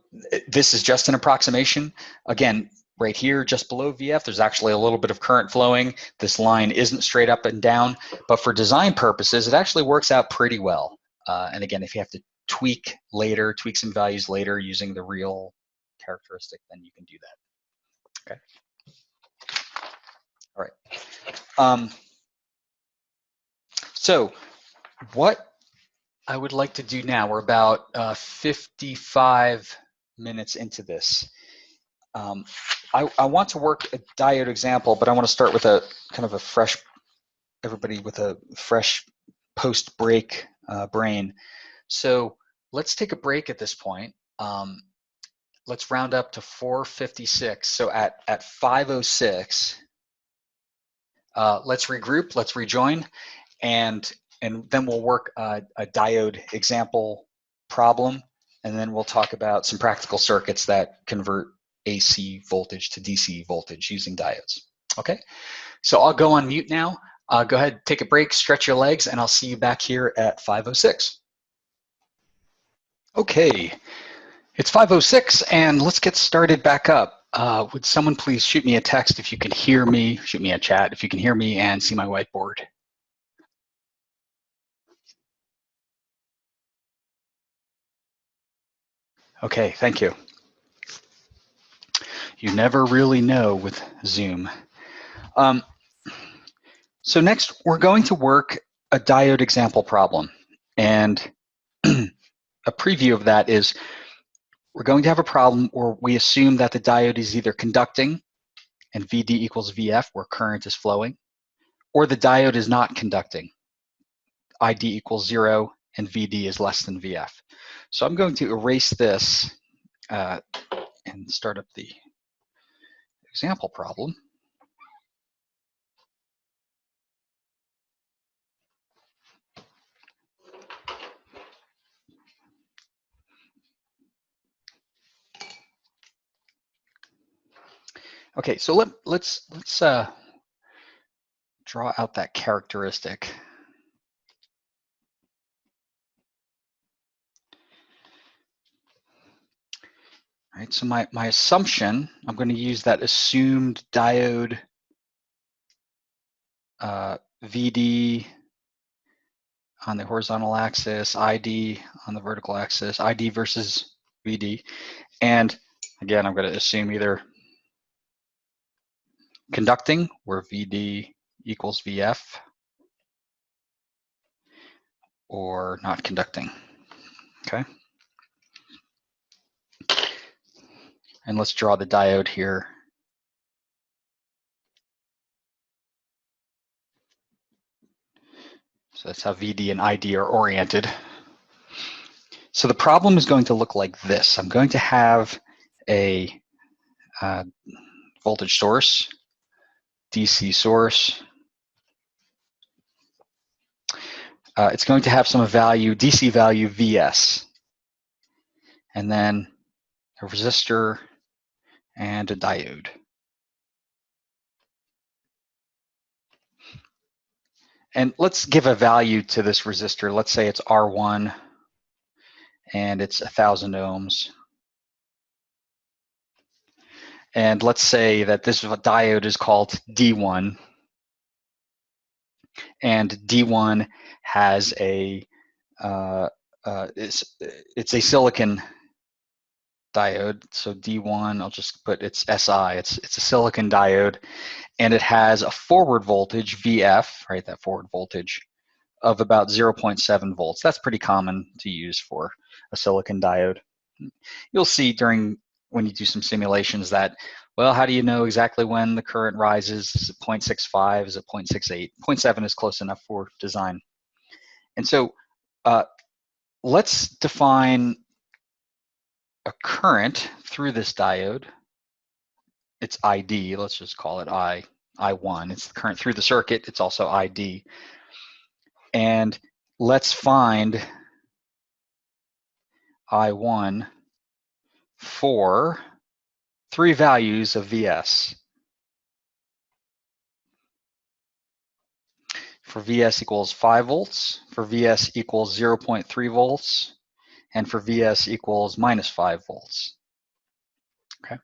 this is just an approximation. Again, right here, just below VF, there's actually a little bit of current flowing. This line isn't straight up and down, but for design purposes, it actually works out pretty well. And again, if you have to tweak some values later using the real characteristic, then you can do that. Okay. All right. So what I would like to do now, we're about 55 minutes into this. I want to work a diode example, but I want to start with a kind of a fresh, everybody with a fresh post-break brain. So let's take a break at this point. Let's round up to 4:56. So at 5:06, let's regroup, let's rejoin, and then we'll work a diode example problem, and then we'll talk about some practical circuits that convert AC voltage to DC voltage using diodes. Okay, so I'll go on mute now. Go ahead, take a break, stretch your legs, and I'll see you back here at 5:06. Okay, it's 5:06, and let's get started back up. Would someone please shoot me a text if you can hear me, shoot me a chat if you can hear me and see my whiteboard. Okay, thank you. You never really know with Zoom. So next, we're going to work a diode example problem. And a preview of that is we're going to have a problem where we assume that the diode is either conducting and VD equals VF, where current is flowing, or the diode is not conducting, ID equals 0, and VD is less than VF. So I'm going to erase this and start up the example problem. Okay, so let's draw out that characteristic. All right, so my assumption, I'm going to use that assumed diode VD on the horizontal axis, ID on the vertical axis, ID versus VD. And again, I'm going to assume either conducting, where VD equals VF, or not conducting, okay? And let's draw the diode here. So that's how VD and ID are oriented. So the problem is going to look like this. I'm going to have a voltage source, DC source. It's going to have some value, DC value VS, and then a resistor and a diode. And let's give a value to this resistor. Let's say it's R1 and it's 1,000 ohms. And let's say that this diode is called D1. And D1 has a, it's a silicon diode. So D1, I'll just put it's SI. It's a silicon diode, and it has a forward voltage VF, right? That forward voltage of about 0.7 volts. That's pretty common to use for a silicon diode. You'll see when you do some simulations that, well, how do you know exactly when the current rises? Is it 0.65? Is it 0.68? 0.7 is close enough for design. And so let's define a current through this diode. It's ID, let's just call it I1. It's the current through the circuit. It's also ID. And let's find I1 for 3 values of VS. For VS equals 5 volts, for VS equals 0.3 volts, and for VS equals minus 5 volts. Okay.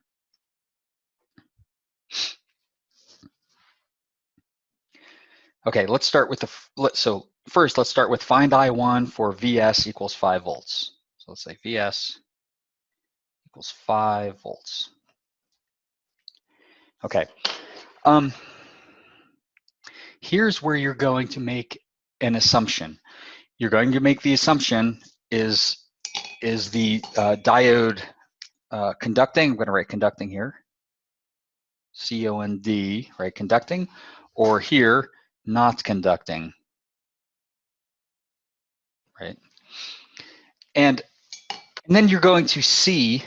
Okay, let's start with so first let's start with find I1 for VS equals 5 volts. So let's say VS equals 5 volts. Okay. Here's where you're going to make an assumption. You're going to make the assumption is the diode conducting. I'm going to write conducting here. C-O-N-D, right, conducting, or here, not conducting, right? And then you're going to see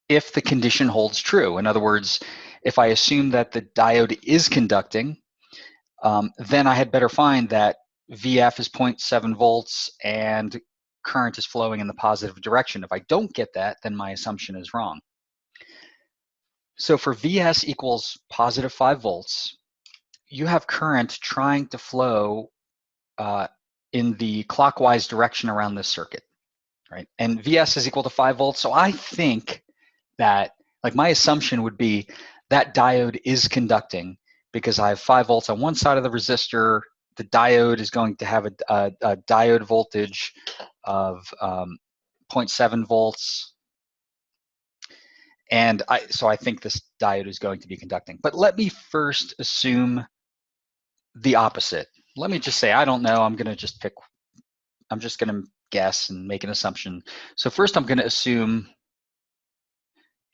if the condition holds true. In other words, if I assume that the diode is conducting, then I had better find that VF is 0.7 volts and current is flowing in the positive direction. If I don't get that, then my assumption is wrong. So for VS equals positive 5 volts, you have current trying to flow in the clockwise direction around this circuit, right? And VS is equal to 5 volts. So I think that, like, my assumption would be that diode is conducting because I have 5 volts on one side of the resistor. The diode is going to have a diode voltage of 0.7 volts. And so I think this diode is going to be conducting. But let me first assume the opposite. Let me just say, I don't know. I'm going to guess and make an assumption. So first I'm going to assume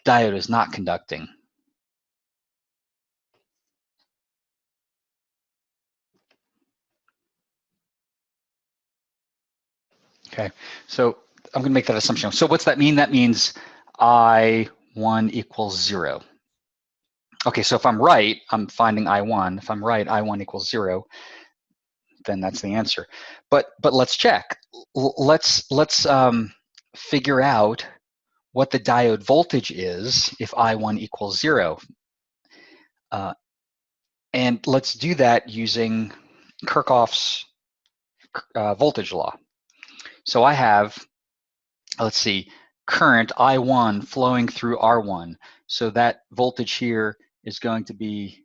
diode is not conducting. Okay, so I'm going to make that assumption. So what's that mean? That means I1 equals 0. Okay, so if I'm right, I'm finding I1. If I'm right, I1 equals 0, then that's the answer. But let's check. Let's figure out what the diode voltage is if I1 equals 0. And let's do that using Kirchoff's voltage law. So I have, let's see, current I1 flowing through R1. So that voltage here is going to be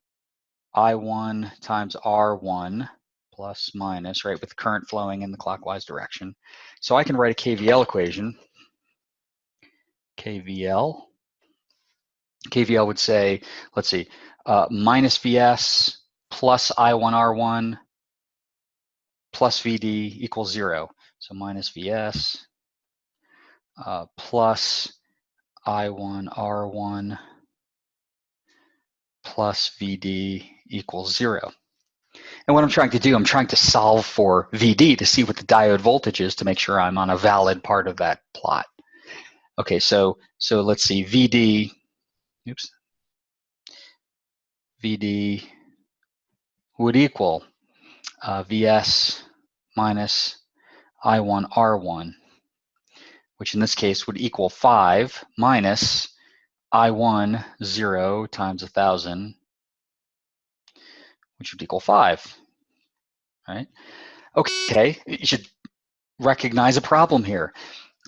I1 times R1 plus minus, right, with current flowing in the clockwise direction. So I can write a KVL equation. KVL would say, let's see, minus VS plus I1 R1 plus VD equals 0. So minus VS plus I1 R1 plus VD equals 0. And what I'm trying to do, I'm trying to solve for VD to see what the diode voltage is to make sure I'm on a valid part of that plot. Okay, so let's see, VD would equal VS minus I1 R1, which in this case would equal 5 minus I1 0 times 1,000, which would equal 5, right? Okay, you should recognize a problem here.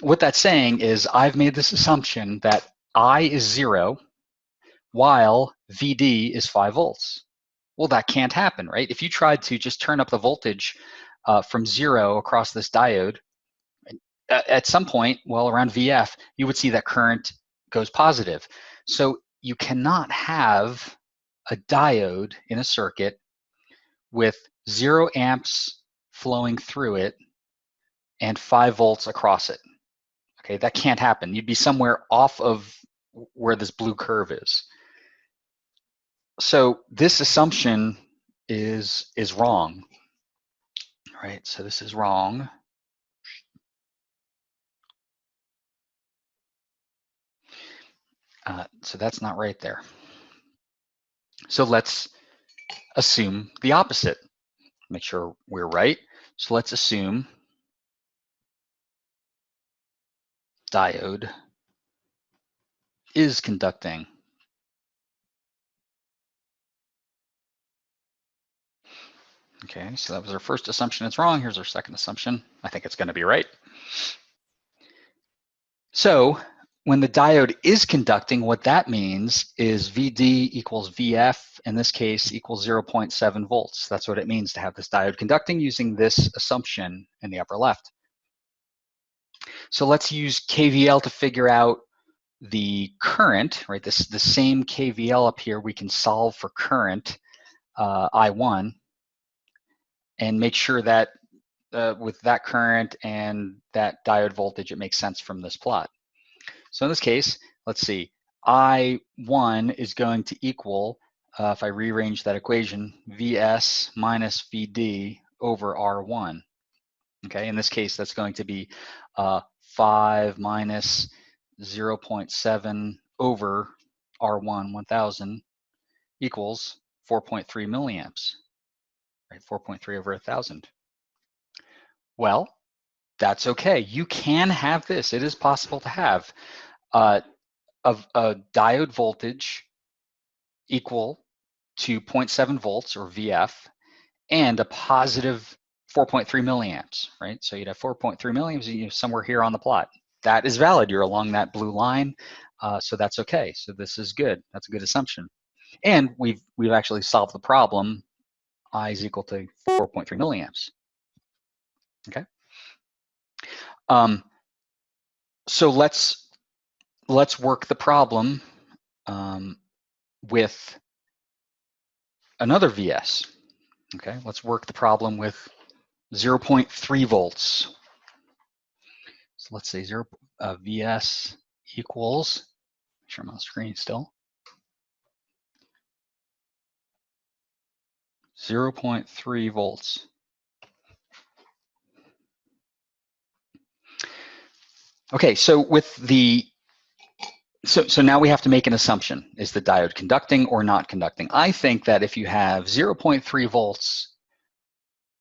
What that's saying is I've made this assumption that I is 0 while VD is 5 volts. Well, that can't happen, right? If you tried to just turn up the voltage from 0 across this diode, at some point, well, around VF, you would see that current goes positive. So you cannot have a diode in a circuit with 0 amps flowing through it and 5 volts across it. Okay, that can't happen. You'd be somewhere off of where this blue curve is. So this assumption is wrong, right? So this is wrong. So that's not right there. So let's assume the opposite. Make sure we're right. So let's assume diode is conducting. Okay, so that was our first assumption. It's wrong. Here's our second assumption. I think it's going to be right. So when the diode is conducting, what that means is VD equals VF, in this case, equals 0.7 volts. That's what it means to have this diode conducting using this assumption in the upper left. So let's use KVL to figure out the current, right, the same KVL up here, we can solve for current I1 and make sure that with that current and that diode voltage, it makes sense from this plot. So in this case, let's see, I1 is going to equal, if I rearrange that equation, Vs minus Vd over R1. Okay, in this case, that's going to be 5 minus 0.7 over R1 1000 equals 4.3 milliamps, right? 4.3 over 1000. Well, that's okay. You can have this. It is possible to have a diode voltage equal to 0.7 volts or VF and a positive 4.3 milliamps, right? So you'd have 4.3 milliamps somewhere here on the plot. That is valid. You're along that blue line, so that's okay. So this is good. That's a good assumption. And we've actually solved the problem. I is equal to 4.3 milliamps. Okay. So let's work the problem with another VS. Okay, let's work the problem with 0.3 volts. So let's say VS equals, make sure I'm on the screen still, 0.3 volts. Okay, so with the, so now we have to make an assumption. Is the diode conducting or not conducting? I think that if you have 0.3 volts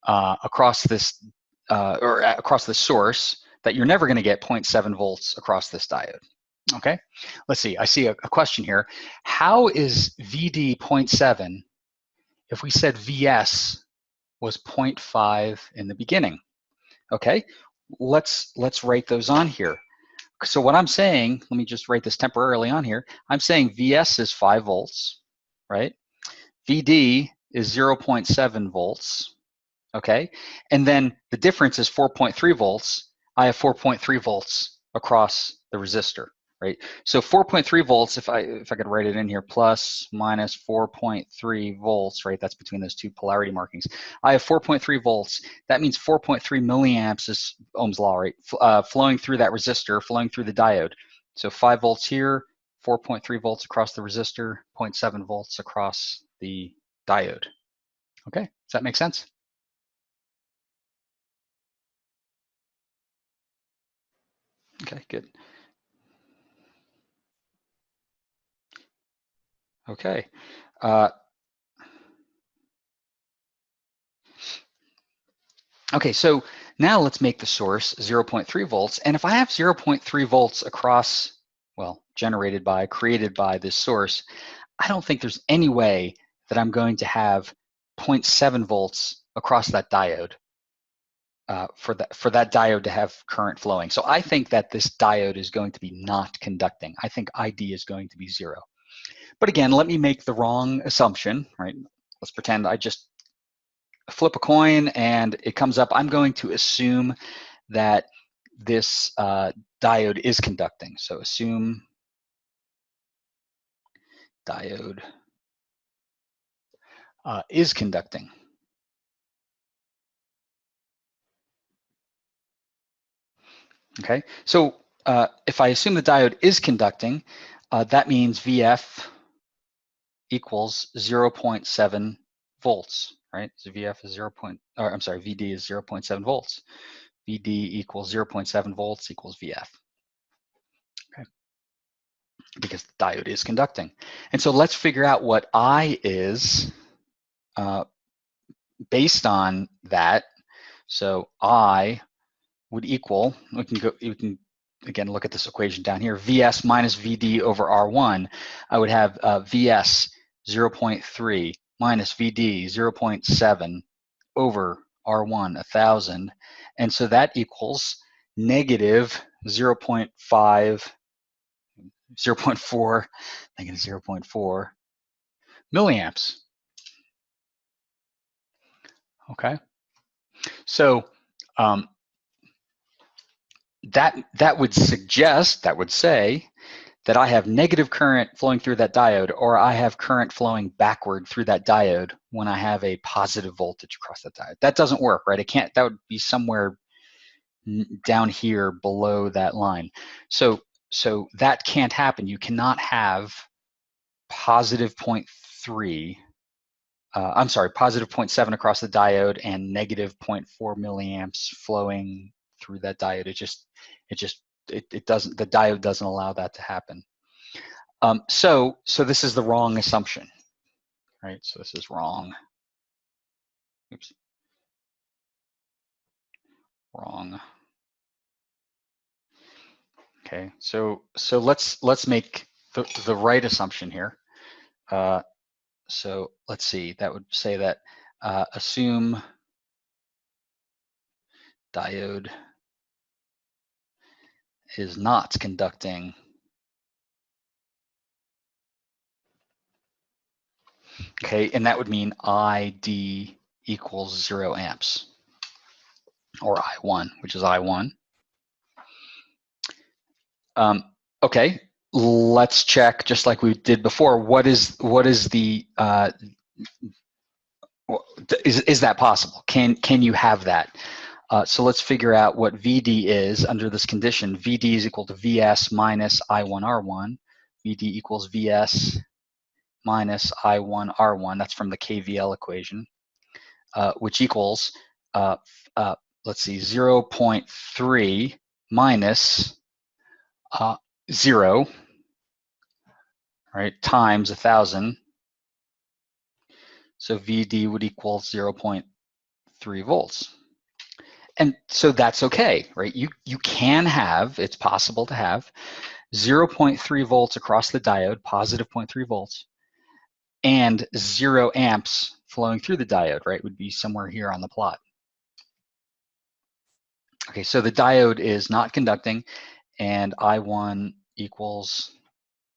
across this, or across the source, that you're never going to get 0.7 volts across this diode. Okay, let's see. I see a question here. How is VD 0.7 if we said VS was 0.5 in the beginning? Okay, let's write those on here. So what I'm saying, let me just write this temporarily on here. I'm saying VS is 5 volts, right? VD is 0.7 volts, okay? And then the difference is 4.3 volts. I have 4.3 volts across the resistor, right? So 4.3 volts, if I could write it in here, plus minus 4.3 volts, right? That's between those two polarity markings. I have 4.3 volts. That means 4.3 milliamps is Ohm's law, right? Flowing through that resistor, flowing through the diode. So 5 volts here, 4.3 volts across the resistor, 0.7 volts across the diode. Okay, does that make sense? Okay, good. Okay. Okay, so now let's make the source 0.3 volts. And if I have 0.3 volts across, well, created by this source, I don't think there's any way that I'm going to have 0.7 volts across that diode for that diode to have current flowing. So I think that this diode is going to be not conducting. I think ID is going to be 0. But again, let me make the wrong assumption, right? Let's pretend I just flip a coin and it comes up. I'm going to assume that this diode is conducting. So assume diode is conducting. Okay, so if I assume the diode is conducting, that means VF equals 0.7 volts, right? So VF is VD is 0.7 volts. VD equals 0.7 volts equals VF. Okay, because the diode is conducting. And so let's figure out what I is based on that. So I would equal, we can again look at this equation down here, VS minus VD over R1. I would have VS 0.3 minus VD 0.7 over R1 1000. And so that equals negative 0.5, 0.4, negative 0.4 milliamps. Okay, so that would say that I have negative current flowing through that diode, or I have current flowing backward through that diode when I have a positive voltage across that diode. That doesn't work, right? It can't. That would be somewhere down here below that line. So that can't happen. You cannot have positive 0.3. I'm sorry, positive 0.7 across the diode and negative 0.4 milliamps flowing through that diode. It doesn't. The diode doesn't allow that to happen. So this is the wrong assumption, right? So this is wrong. Oops. Wrong. Okay. So let's make the right assumption here. So let's see. That would say that assume diode is not conducting. Okay, and that would mean ID equals 0 amps, or I1, which is I1. Okay, let's check, just like we did before, what is the is that possible? Can you have that? So let's figure out what VD is under this condition. VD is equal to VS minus I1R1. VD equals VS minus I1R1. That's from the KVL equation, which equals, let's see, 0.3 minus 0, right, times 1,000. So VD would equal 0.3 volts. And so that's okay, right? You can have, it's possible to have 0.3 volts across the diode, positive 0.3 volts, and 0 amps flowing through the diode, right? Would be somewhere here on the plot. Okay, so the diode is not conducting, and I1 equals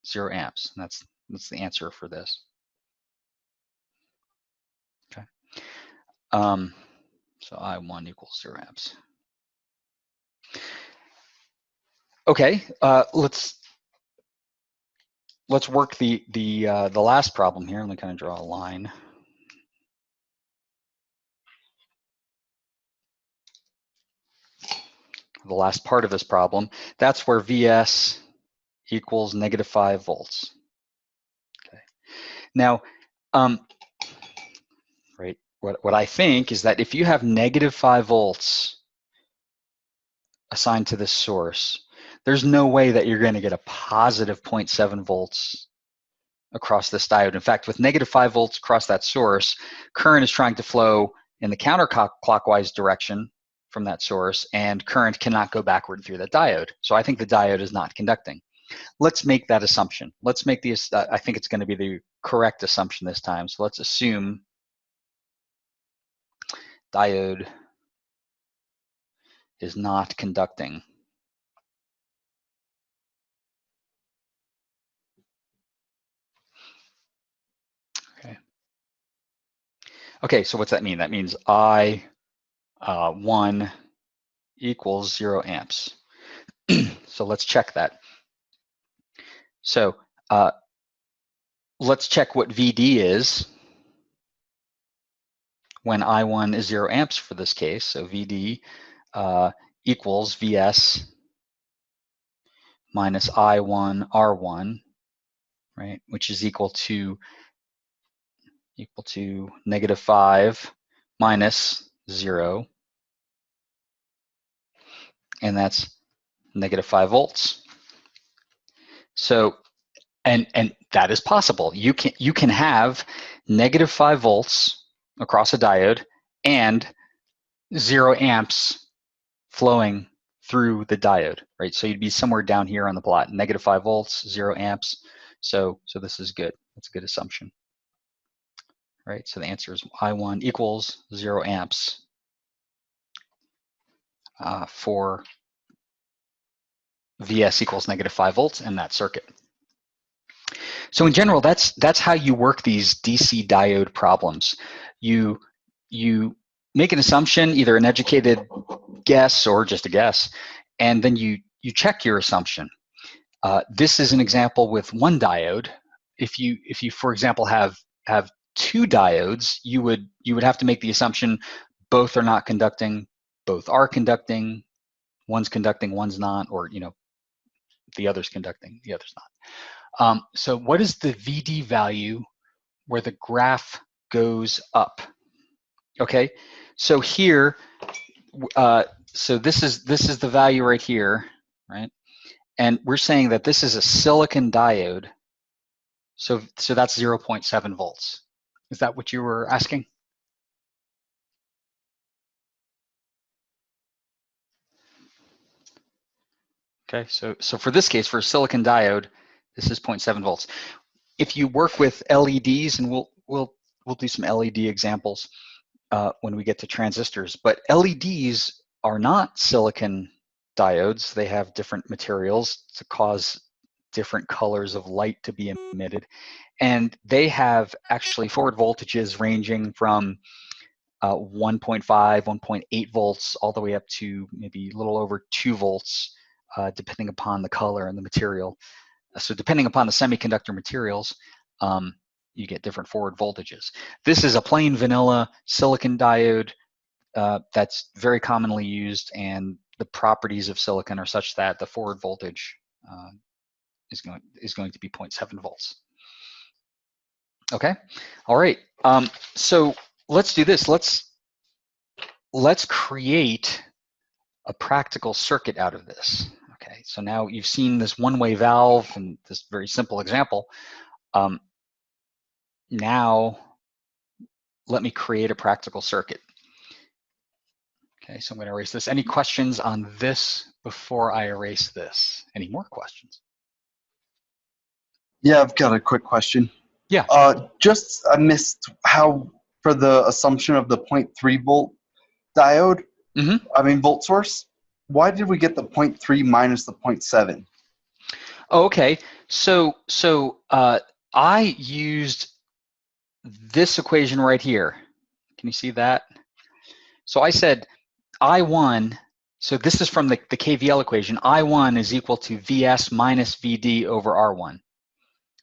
0 amps. And that's the answer for this. Okay. So I1 equals 0 amps. Okay, let's work the last problem here. Let me kind of draw a line. The last part of this problem, that's where VS equals negative 5 volts. Okay. Now, right, what I think is that if you have negative 5 volts assigned to this source, there's no way that you're going to get a positive 0.7 volts across this diode. In fact, with negative 5 volts across that source, current is trying to flow in the counterclockwise direction from that source, and current cannot go backward through that diode. So I think the diode is not conducting. Let's make that assumption. Let's make the, I think it's going to be the correct assumption this time. So let's assume diode is not conducting. Okay. Okay, so what's that mean? That means I1 equals 0 amps. So let's check that. So let's check what VD is when I1 is 0 amps for this case. So VD equals VS minus I1 R1, right, which is equal to negative 5 minus 0, and that's negative 5 volts. So, and that is possible. You can have negative 5 volts across a diode and 0 amps flowing through the diode, right? So you'd be somewhere down here on the plot, negative 5 volts, 0 amps. So this is good. That's a good assumption, right? So the answer is I1 equals 0 amps for VS equals negative 5 volts in that circuit. So in general, that's how you work these DC diode problems. You make an assumption, either an educated guess or just a guess, and then you check your assumption. This is an example with one diode. If you for example have two diodes, you would have to make the assumption both are not conducting, both are conducting, one's conducting, one's not, or the other's conducting, the other's not. So what is the VD value where the graph goes up? Okay, so here, so this is the value right here, right? And we're saying that this is a silicon diode. So that's 0.7 volts. Is that what you were asking? Okay, so for this case, for a silicon diode, this is 0.7 volts. If you work with LEDs, and we'll do some LED examples when we get to transistors, but LEDs are not silicon diodes. They have different materials to cause different colors of light to be emitted, and they have actually forward voltages ranging from 1.5, 1.8 volts, all the way up to maybe a little over 2 volts, depending upon the color and the material. So depending upon the semiconductor materials, you get different forward voltages. This is a plain vanilla silicon diode that's very commonly used, and the properties of silicon are such that the forward voltage is going to be 0.7 volts. Okay, all right. So let's do this. Let's create a practical circuit out of this. Okay, so now you've seen this one-way valve and this very simple example. Now let me create a practical circuit. Okay, so I'm going to erase this. Any questions on this before I erase this? Any more questions? Yeah, I've got a quick question. Yeah. Just I missed how, for the assumption of the 0.3 volt diode, volt source, why did we get the 0.3 minus the 0.7? Oh, okay, so I used this equation right here. Can you see that? So I said I1, so this is from the KVL equation. I1 is equal to VS minus VD over R1.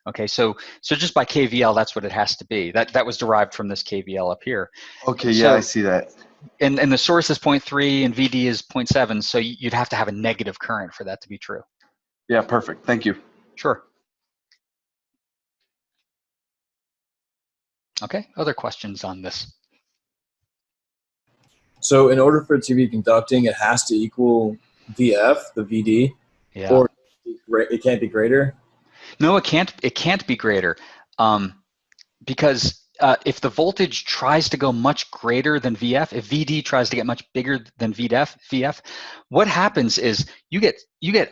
Okay, so just by KVL, that's what it has to be. That was derived from this KVL up here. Okay, yeah, I see that. And the source is 0.3 and VD is 0.7, so you'd have to have a negative current for that to be true. Yeah, perfect. Thank you. Sure. Okay, other questions on this? So in order for it to be conducting, it has to equal VF, the VD, Yeah. or it can't be greater? No, it can't be greater, because if the voltage tries to go much greater than VF, if VD tries to get much bigger than VF, what happens is you get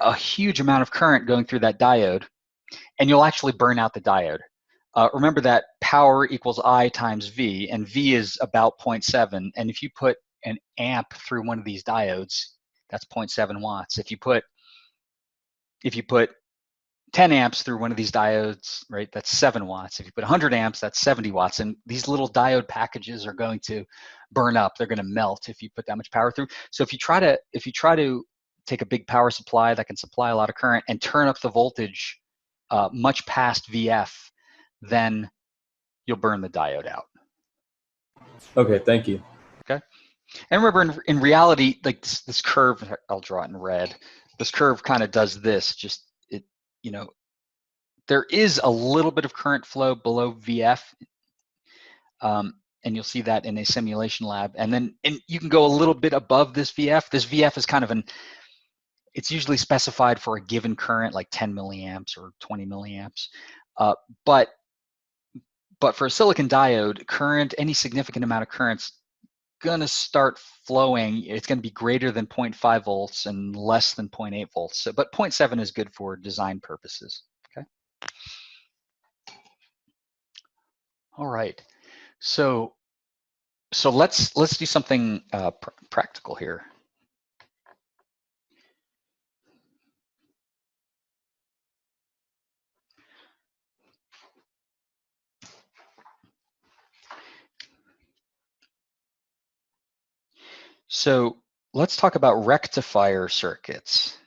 a huge amount of current going through that diode, and you'll actually burn out the diode. Remember that power equals I times V, and V is about 0.7, and if you put an amp through one of these diodes, that's 0.7 watts. If you put 10 amps through one of these diodes, right, that's 7 watts. If you put 100 amps, that's 70 watts. And these little diode packages are going to burn up. They're going to melt if you put that much power through. So if you try to take a big power supply that can supply a lot of current and turn up the voltage much past VF, then you'll burn the diode out. Okay, thank you. Okay. And remember, in reality, like this curve, I'll draw it in red. This curve kind of does this. Just there is a little bit of current flow below VF, and you'll see that in a simulation lab. And you can go a little bit above this VF. This VF is kind of it's usually specified for a given current, like 10 milliamps or 20 milliamps. But for a silicon diode, any significant amount of current's gonna start flowing. It's gonna be greater than 0.5 volts and less than 0.8 volts. So, but 0.7 is good for design purposes. Okay. All right. So let's do something practical here. So let's talk about rectifier circuits.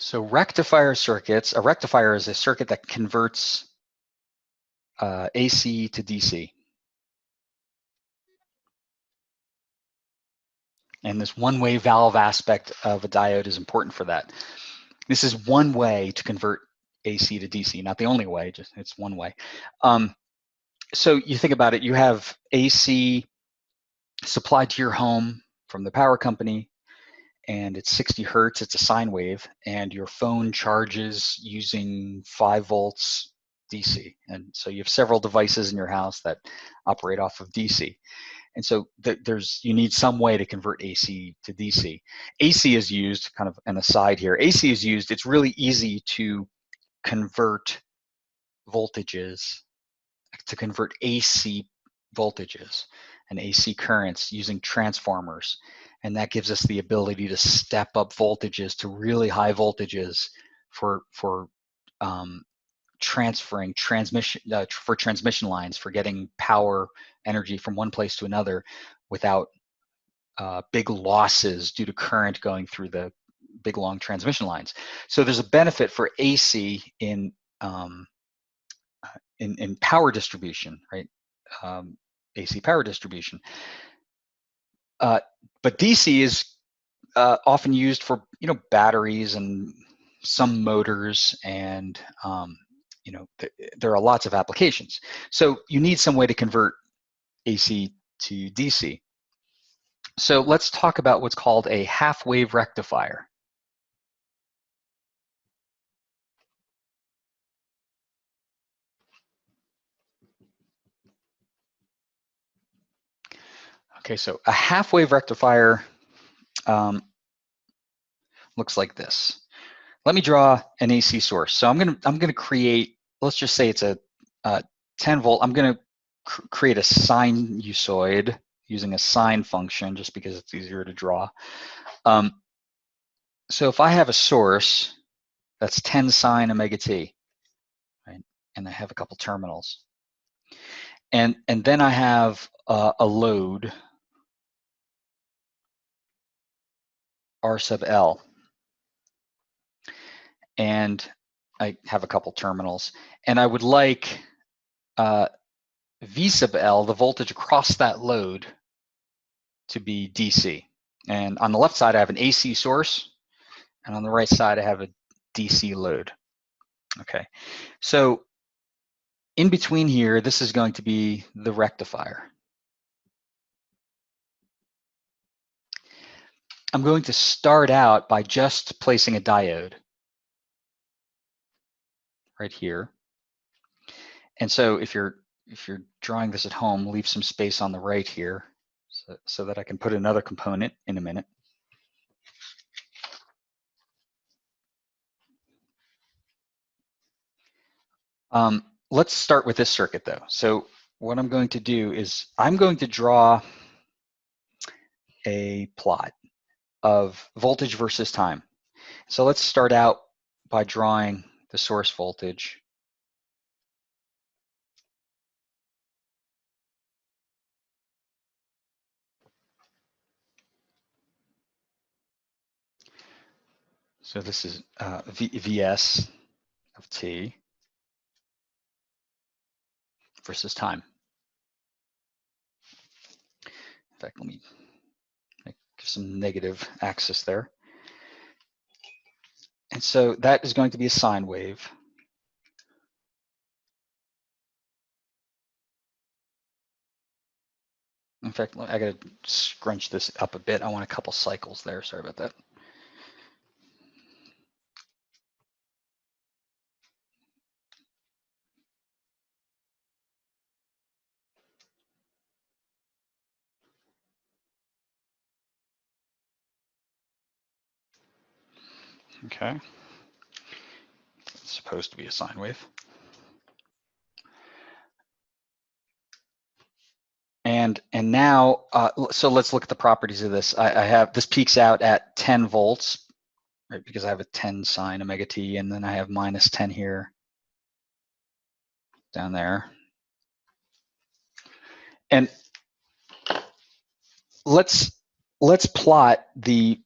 So rectifier circuits, a rectifier is a circuit that converts AC to DC. And this one-way valve aspect of a diode is important for that. This is one way to convert AC to DC, not the only way, just it's one way. So you think about it, you have AC supplied to your home from the power company, and it's 60 hertz, it's a sine wave, and your phone charges using 5 volts DC. And so you have several devices in your house that operate off of DC. And so you need some way to convert AC to DC. AC is used, kind of an aside here, AC is used, it's really easy to convert voltages, to convert AC voltages and AC currents using transformers. And that gives us the ability to step up voltages to really high voltages for transferring transmission for transmission lines, for getting power energy from one place to another without big losses due to current going through the big long transmission lines. So there's a benefit for AC in power distribution, right? AC power distribution. But DC is often used for batteries and some motors, and there are lots of applications. So you need some way to convert AC to DC. So let's talk about what's called a half-wave rectifier. Okay, so a half-wave rectifier looks like this. Let me draw an AC source. So I'm gonna create. Let's just say it's a 10 volt. I'm gonna create a sinusoid using a sine function, just because it's easier to draw. So if I have a source that's 10 sine omega t, right, and I have a couple terminals, and then I have a load R sub L, and I have a couple terminals, and I would like V sub L, the voltage across that load, to be DC. And on the left side, I have an AC source, and on the right side, I have a DC load. Okay, so in between here, this is going to be the rectifier. I'm going to start out by just placing a diode right here. And so if you're drawing this at home, leave some space on the right here so that I can put another component in a minute. Let's start with this circuit though. So what I'm going to do is I'm going to draw a plot of voltage versus time. So let's start out by drawing the source voltage. So this is Vs of t versus time. In fact, let me give some negative axis there. And so that is going to be a sine wave. In fact, I got to scrunch this up a bit. I want a couple cycles there. Sorry about that. Okay. It's supposed to be a sine wave. And now, so let's look at the properties of this. I have, this peaks out at 10 volts, right, because I have a 10 sine omega t, and then I have minus 10 here, down there. And let's plot the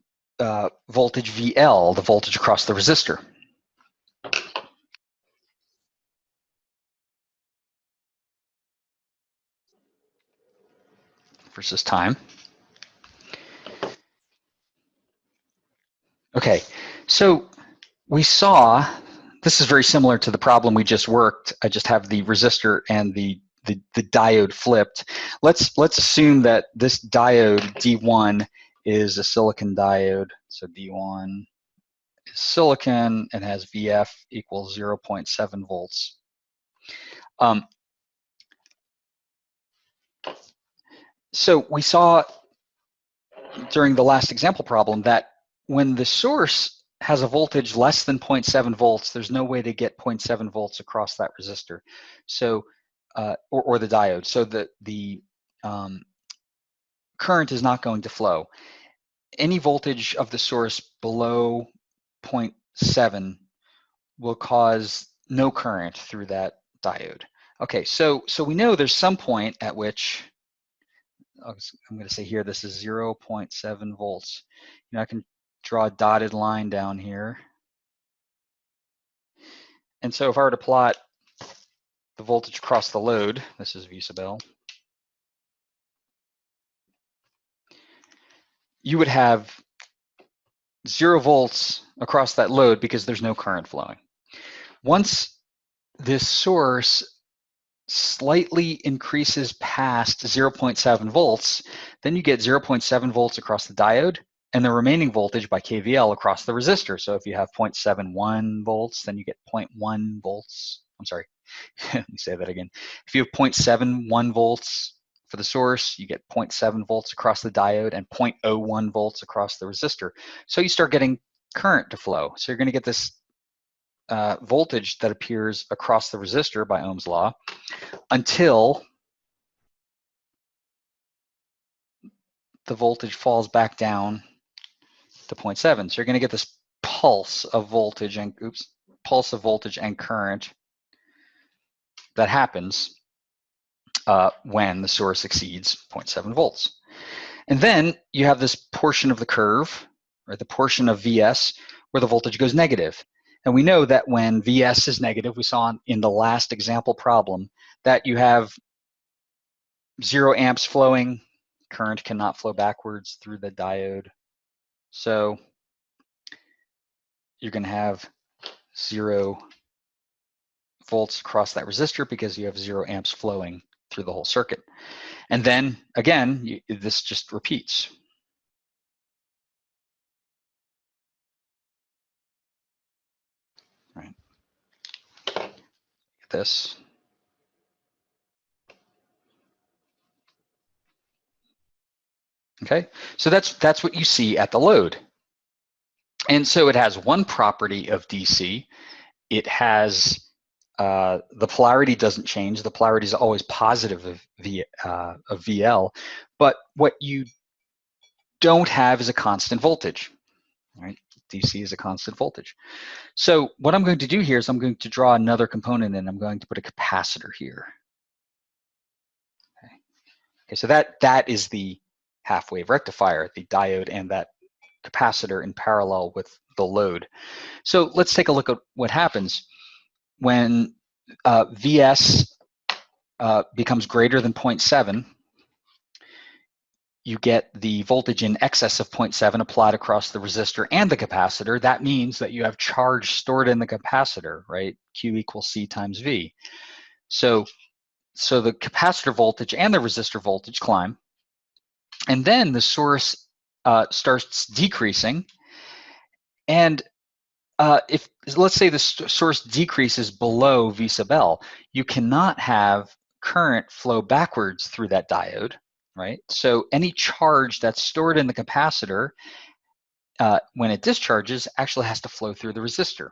voltage VL, the voltage across the resistor. Versus time. Okay, so we saw, this is very similar to the problem we just worked. I just have the resistor and the diode flipped. Let's assume that this diode D1 is a silicon diode. So D1 is silicon and has VF equals 0.7 volts. So we saw during the last example problem that when the source has a voltage less than 0.7 volts, there's no way to get 0.7 volts across that resistor, so or the diode. So the current is not going to flow. Any voltage of the source below 0.7 will cause no current through that diode. Okay, so we know there's some point at which, I'm going to say here, this is 0.7 volts. You know, I can draw a dotted line down here. And so if I were to plot the voltage across the load, this is V sub L, you would have 0 volts across that load because there's no current flowing. Once this source slightly increases past 0.7 volts, then you get 0.7 volts across the diode and the remaining voltage by KVL across the resistor. So if you have 0.71 volts, then you get 0.1 volts. I'm sorry, let me say that again. If you have 0.71 volts for the source, you get 0.7 volts across the diode and 0.01 volts across the resistor. So you start getting current to flow. So you're going to get this voltage that appears across the resistor by Ohm's law until the voltage falls back down to 0.7. So you're going to get this pulse of voltage and current that happens when the source exceeds 0.7 volts. And then you have this portion of the curve, or the portion of Vs, where the voltage goes negative. And we know that when Vs is negative, we saw in the last example problem, that you have 0 amps flowing, current cannot flow backwards through the diode. So you're going to have 0 volts across that resistor because you have 0 amps flowing through the whole circuit. And then again, this just repeats. Right. This. Okay, so that's what you see at the load. And so it has one property of DC. It has the polarity doesn't change. The polarity is always positive of VL. But what you don't have is a constant voltage. Right? DC is a constant voltage. So what I'm going to do here is I'm going to draw another component and I'm going to put a capacitor here. Okay, so that is the half-wave rectifier, the diode and that capacitor in parallel with the load. So let's take a look at what happens when Vs becomes greater than 0.7. You get the voltage in excess of 0.7 applied across the resistor and the capacitor. That means that you have charge stored in the capacitor, right? Q equals C times V. So the capacitor voltage and the resistor voltage climb. And then the source starts decreasing. And if, let's say the source decreases below V sub L, you cannot have current flow backwards through that diode, right? So any charge that's stored in the capacitor when it discharges actually has to flow through the resistor.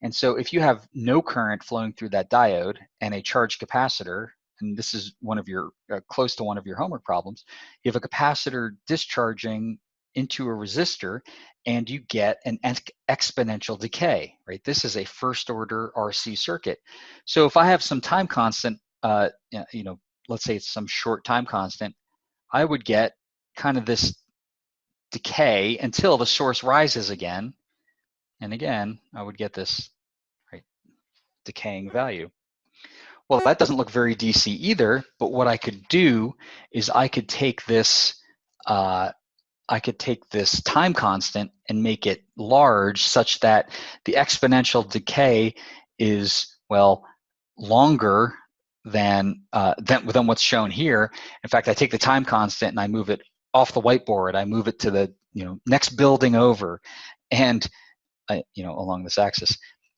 And so if you have no current flowing through that diode and a charged capacitor, and this is one of your close to one of your homework problems, you have a capacitor discharging into a resistor and you get an exponential decay, right? This is a first order RC circuit. So if I have some time constant, you know, let's say it's some short time constant, I would get kind of this decay until the source rises again. And again, I would get this decaying value. Well, that doesn't look very DC either, but what I could do is I could take this time constant and make it large such that the exponential decay is, well, longer than what's shown here. In fact, I take the time constant and I move it off the whiteboard. I move it to the next building over, and along this axis.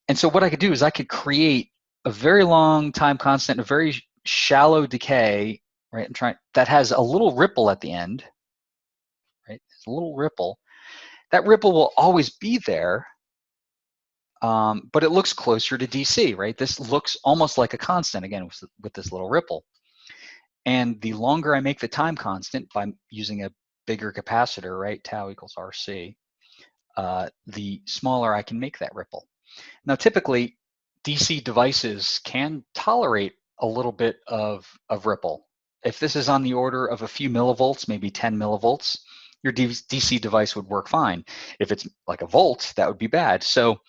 And so what I could do is I could create a very long time constant, a very shallow decay, right? That has a little ripple at the end, right? It's a little ripple. That ripple will always be there, but it looks closer to DC, right? This looks almost like a constant, again, with this little ripple. And the longer I make the time constant by using a bigger capacitor, right, tau equals RC, the smaller I can make that ripple. Now, typically, DC devices can tolerate a little bit of ripple. If this is on the order of a few millivolts, maybe 10 millivolts, your DC device would work fine. If it's like a volt, that would be bad. So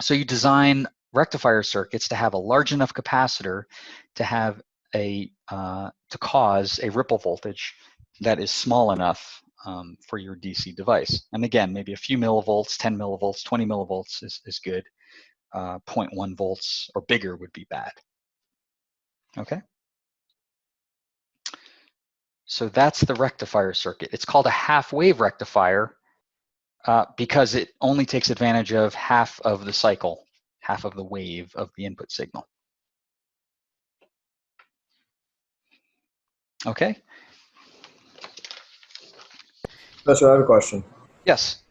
you design rectifier circuits to have a large enough capacitor to have to cause a ripple voltage that is small enough for your DC device. And again, maybe a few millivolts, 10 millivolts, 20 millivolts is good. 0.1 volts or bigger would be bad. Okay. So that's the rectifier circuit. It's called a half-wave rectifier because it only takes advantage of half of the cycle, half of the wave of the input signal. Okay. Professor, I have a question. Yes.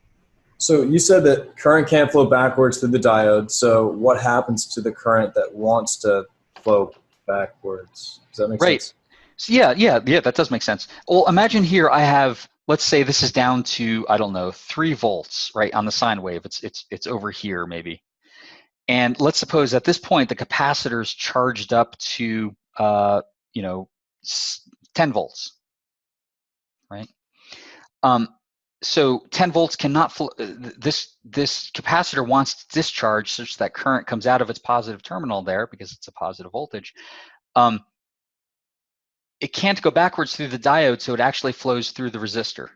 So you said that current can't flow backwards through the diode. So what happens to the current that wants to flow backwards? Does that make sense? So yeah, that does make sense. Well, imagine here I have, let's say this is down to, I don't know, 3 volts, right, on the sine wave. It's over here maybe. And let's suppose at this point the capacitor is charged up to 10 volts, right? So 10 volts cannot flow. This capacitor wants to discharge such that current comes out of its positive terminal there because it's a positive voltage. It can't go backwards through the diode, so it actually flows through the resistor.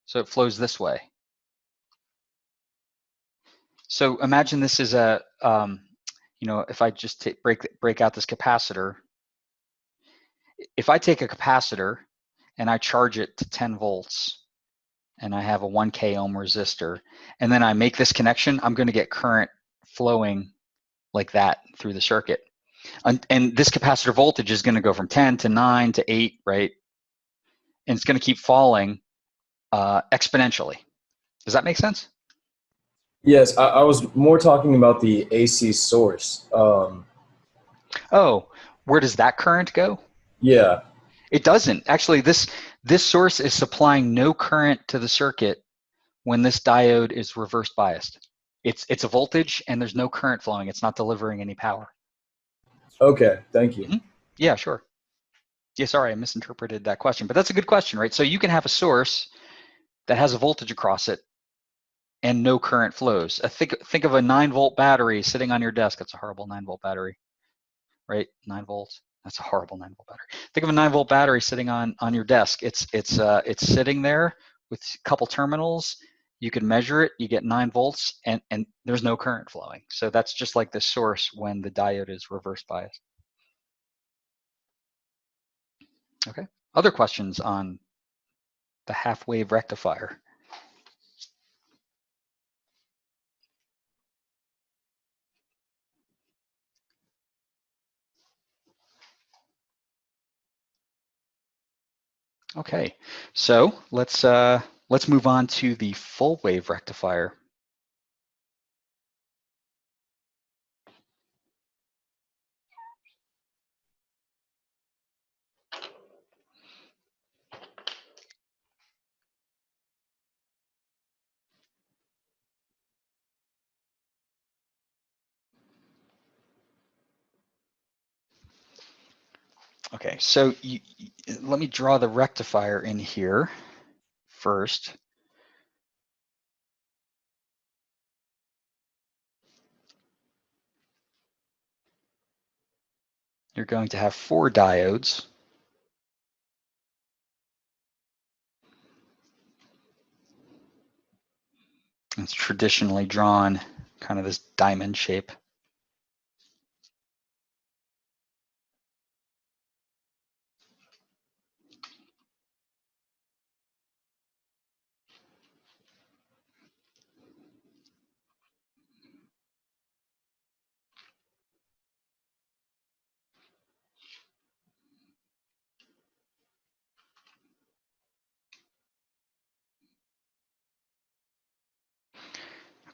So it flows this way. So imagine this is a, if I just break out this capacitor. If I take a capacitor and I charge it to 10 volts, and I have a 1K ohm resistor, and then I make this connection, I'm going to get current flowing like that through the circuit. And this capacitor voltage is going to go from 10 to 9 to 8, right? And it's going to keep falling exponentially. Does that make sense? Yes, I was more talking about the AC source. Oh, where does that current go? Yeah. It doesn't. Actually, this source is supplying no current to the circuit when this diode is reverse biased. It's a voltage and there's no current flowing. It's not delivering any power. Okay, thank you. Mm-hmm. Yeah, sure. Yeah, sorry, I misinterpreted that question, but that's a good question, right? So you can have a source that has a voltage across it and no current flows. Think of a 9-volt battery sitting on your desk. That's a horrible 9-volt battery, right? 9 volts. That's a horrible 9-volt battery. Think of a 9-volt battery sitting on your desk. It's sitting there with a couple terminals. You can measure it. You get 9 volts, and there's no current flowing. So that's just like the source when the diode is reverse biased. Okay. Other questions on the half-wave rectifier? Okay, so let's move on to the full wave rectifier. Okay, so let me draw the rectifier in here first. you're going to have 4 diodes. It's traditionally drawn kind of this diamond shape.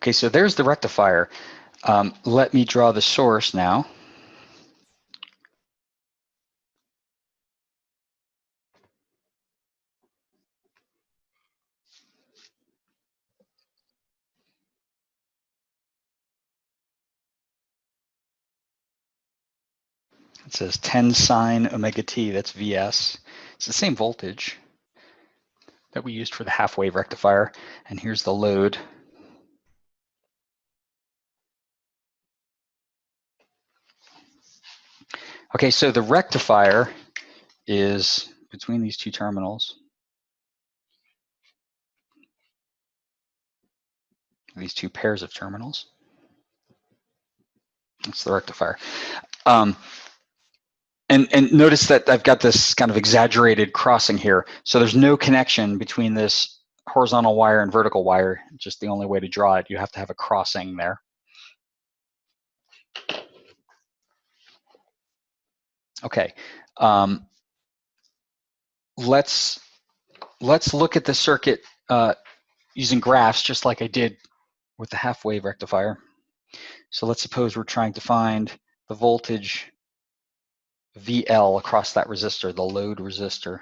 Okay, so there's the rectifier. Let me draw the source now. It says 10 sine omega t, that's Vs. It's the same voltage that we used for the half-wave rectifier. And here's the load. Okay, so the rectifier is between these 2 terminals. These 2 pairs of terminals. That's the rectifier. And notice that I've got this kind of exaggerated crossing here. So there's no connection between this horizontal wire and vertical wire. Just the only way to draw it, you have to have a crossing there. Okay. Let's look at the circuit using graphs, just like I did with the half-wave rectifier. So let's suppose we're trying to find the voltage VL across that resistor, the load resistor.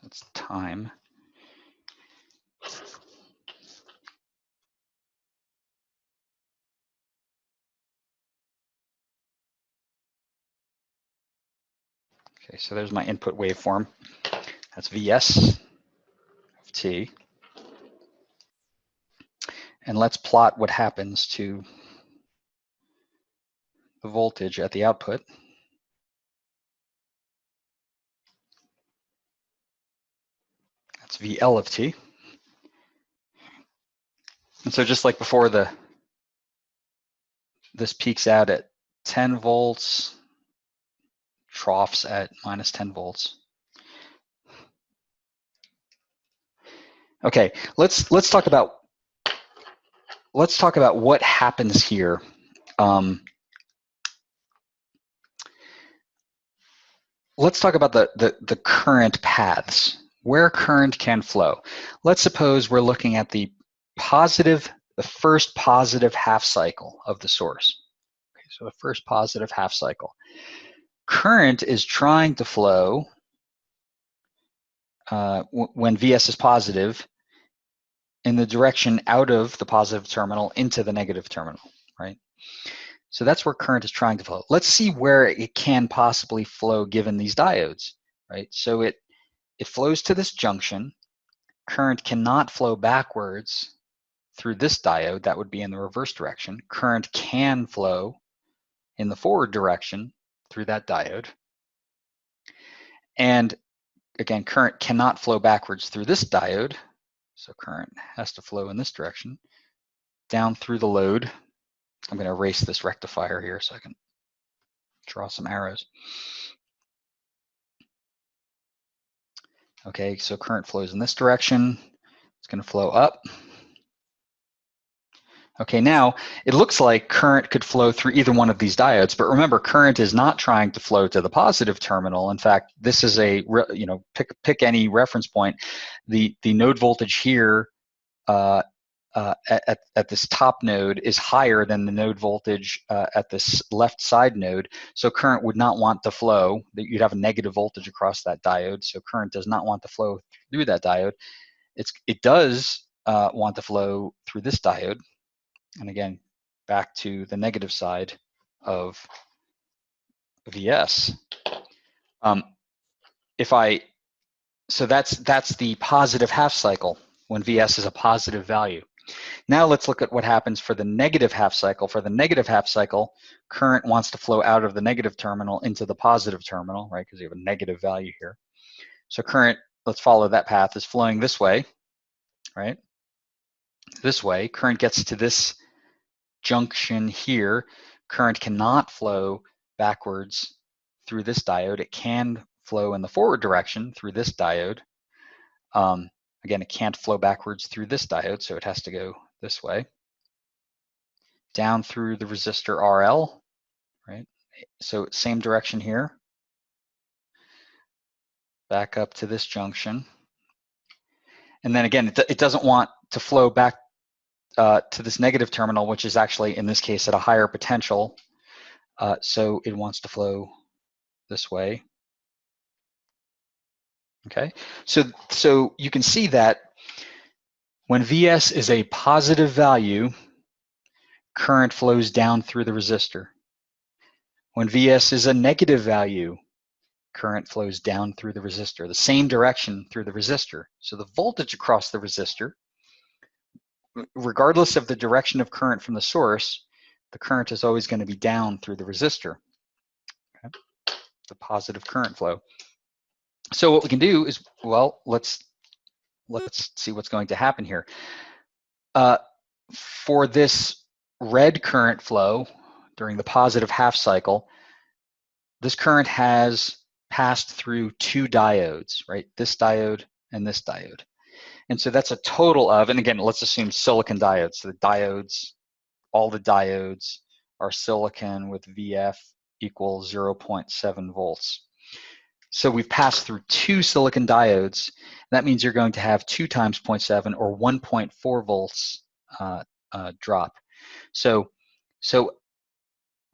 That's time. Okay, so there's my input waveform. That's Vs of t. And let's plot what happens to the voltage at the output. That's VL of t. And so just like before, this peaks out at 10 volts, troughs at minus 10 volts. Okay, let's talk about what happens here. Let's talk about the current paths, where current can flow. Let's suppose we're looking at the first positive half cycle of the source. Okay, so the first positive half cycle. Current is trying to flow when Vs is positive in the direction out of the positive terminal into the negative terminal, right? So that's where current is trying to flow. Let's see where it can possibly flow given these diodes, right? So it flows to this junction. Current cannot flow backwards through this diode. That would be in the reverse direction. Current can flow in the forward direction through that diode. And again, current cannot flow backwards through this diode. So current has to flow in this direction, down through the load. I'm going to erase this rectifier here so I can draw some arrows. Okay, so current flows in this direction. It's going to flow up. Okay, now it looks like current could flow through either one of these diodes, but remember, current is not trying to flow to the positive terminal. In fact, this is a, pick any reference point. The node voltage here at this top node is higher than the node voltage at this left side node. So current would not want to flow. You'd have a negative voltage across that diode. So current does not want to flow through that diode. It does want to flow through this diode. And again, back to the negative side of Vs. So that's the positive half cycle when Vs is a positive value. Now let's look at what happens for the negative half cycle. For the negative half cycle, current wants to flow out of the negative terminal into the positive terminal, right? Because you have a negative value here. So current, let's follow that path, is flowing this way, right? This way, current gets to this junction here. Current cannot flow backwards through this diode. It can flow in the forward direction through this diode. Again, it can't flow backwards through this diode, so it has to go this way. Down through the resistor RL, right? So same direction here. Back up to this junction. And then again, it doesn't want to flow back to this negative terminal, which is actually, in this case, at a higher potential. So it wants to flow this way. Okay, so you can see that when Vs is a positive value, current flows down through the resistor. When Vs is a negative value, current flows down through the resistor, the same direction through the resistor. So the voltage across the resistor, regardless of the direction of current from the source, the current is always going to be down through the resistor. Okay? The positive current flow. So what we can do is, well, let's see what's going to happen here. For this red current flow during the positive half cycle, this current has passed through two diodes, right? This diode and this diode. And so that's a total of, and again, let's assume silicon diodes. So the diodes, all the diodes are silicon with VF equals 0.7 volts. So we've passed through two silicon diodes. That means you're going to have 2 times 0.7 or 1.4 volts drop. So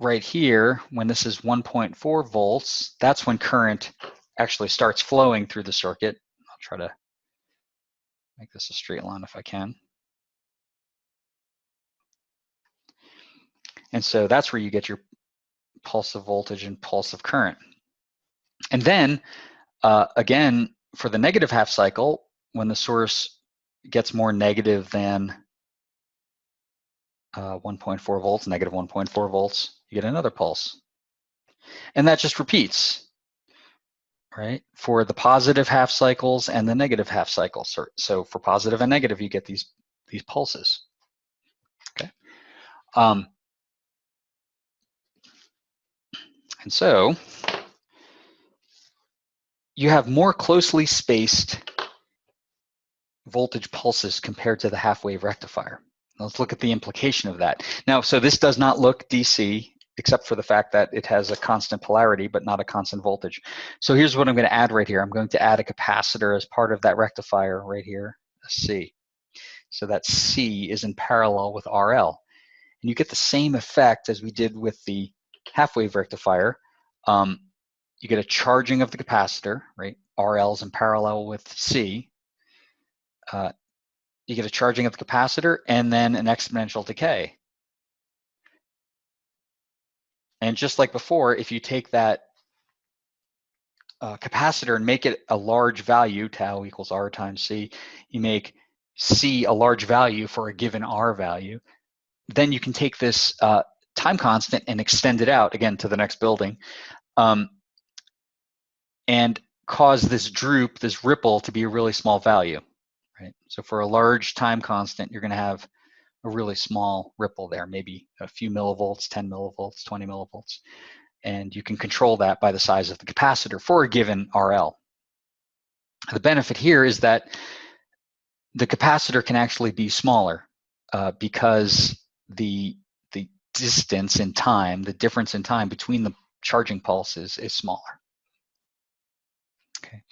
right here, when this is 1.4 volts, that's when current actually starts flowing through the circuit. I'll try to make this a straight line if I can. And so that's where you get your pulse of voltage and pulse of current. And then, again, for the negative half cycle, when the source gets more negative than 1.4 volts, negative 1.4 volts, you get another pulse. And that just repeats, right? For the positive half cycles and the negative half cycles. So for positive and negative, you get these pulses. Okay. And so you have more closely spaced voltage pulses compared to the half-wave rectifier. Let's look at the implication of that. Now, so this does not look DC, except for the fact that it has a constant polarity, but not a constant voltage. So here's what I'm going to add right here. I'm going to add a capacitor as part of that rectifier right here, a C. So that C is in parallel with RL. And you get the same effect as we did with the half-wave rectifier. You get a charging of the capacitor, right? RL is in parallel with C. You get a charging of the capacitor and then an exponential decay. And just like before, if you take that capacitor and make it a large value, tau equals R times C, you make C a large value for a given R value, then you can take this time constant and extend it out, again, to the next building, and cause this droop, this ripple, to be a really small value, right? So for a large time constant, you're going to have a really small ripple there, maybe a few millivolts, 10 millivolts, 20 millivolts. And you can control that by the size of the capacitor for a given RL. The benefit here is that the capacitor can actually be smaller because the distance in time, the difference in time between the charging pulses is smaller. Okay.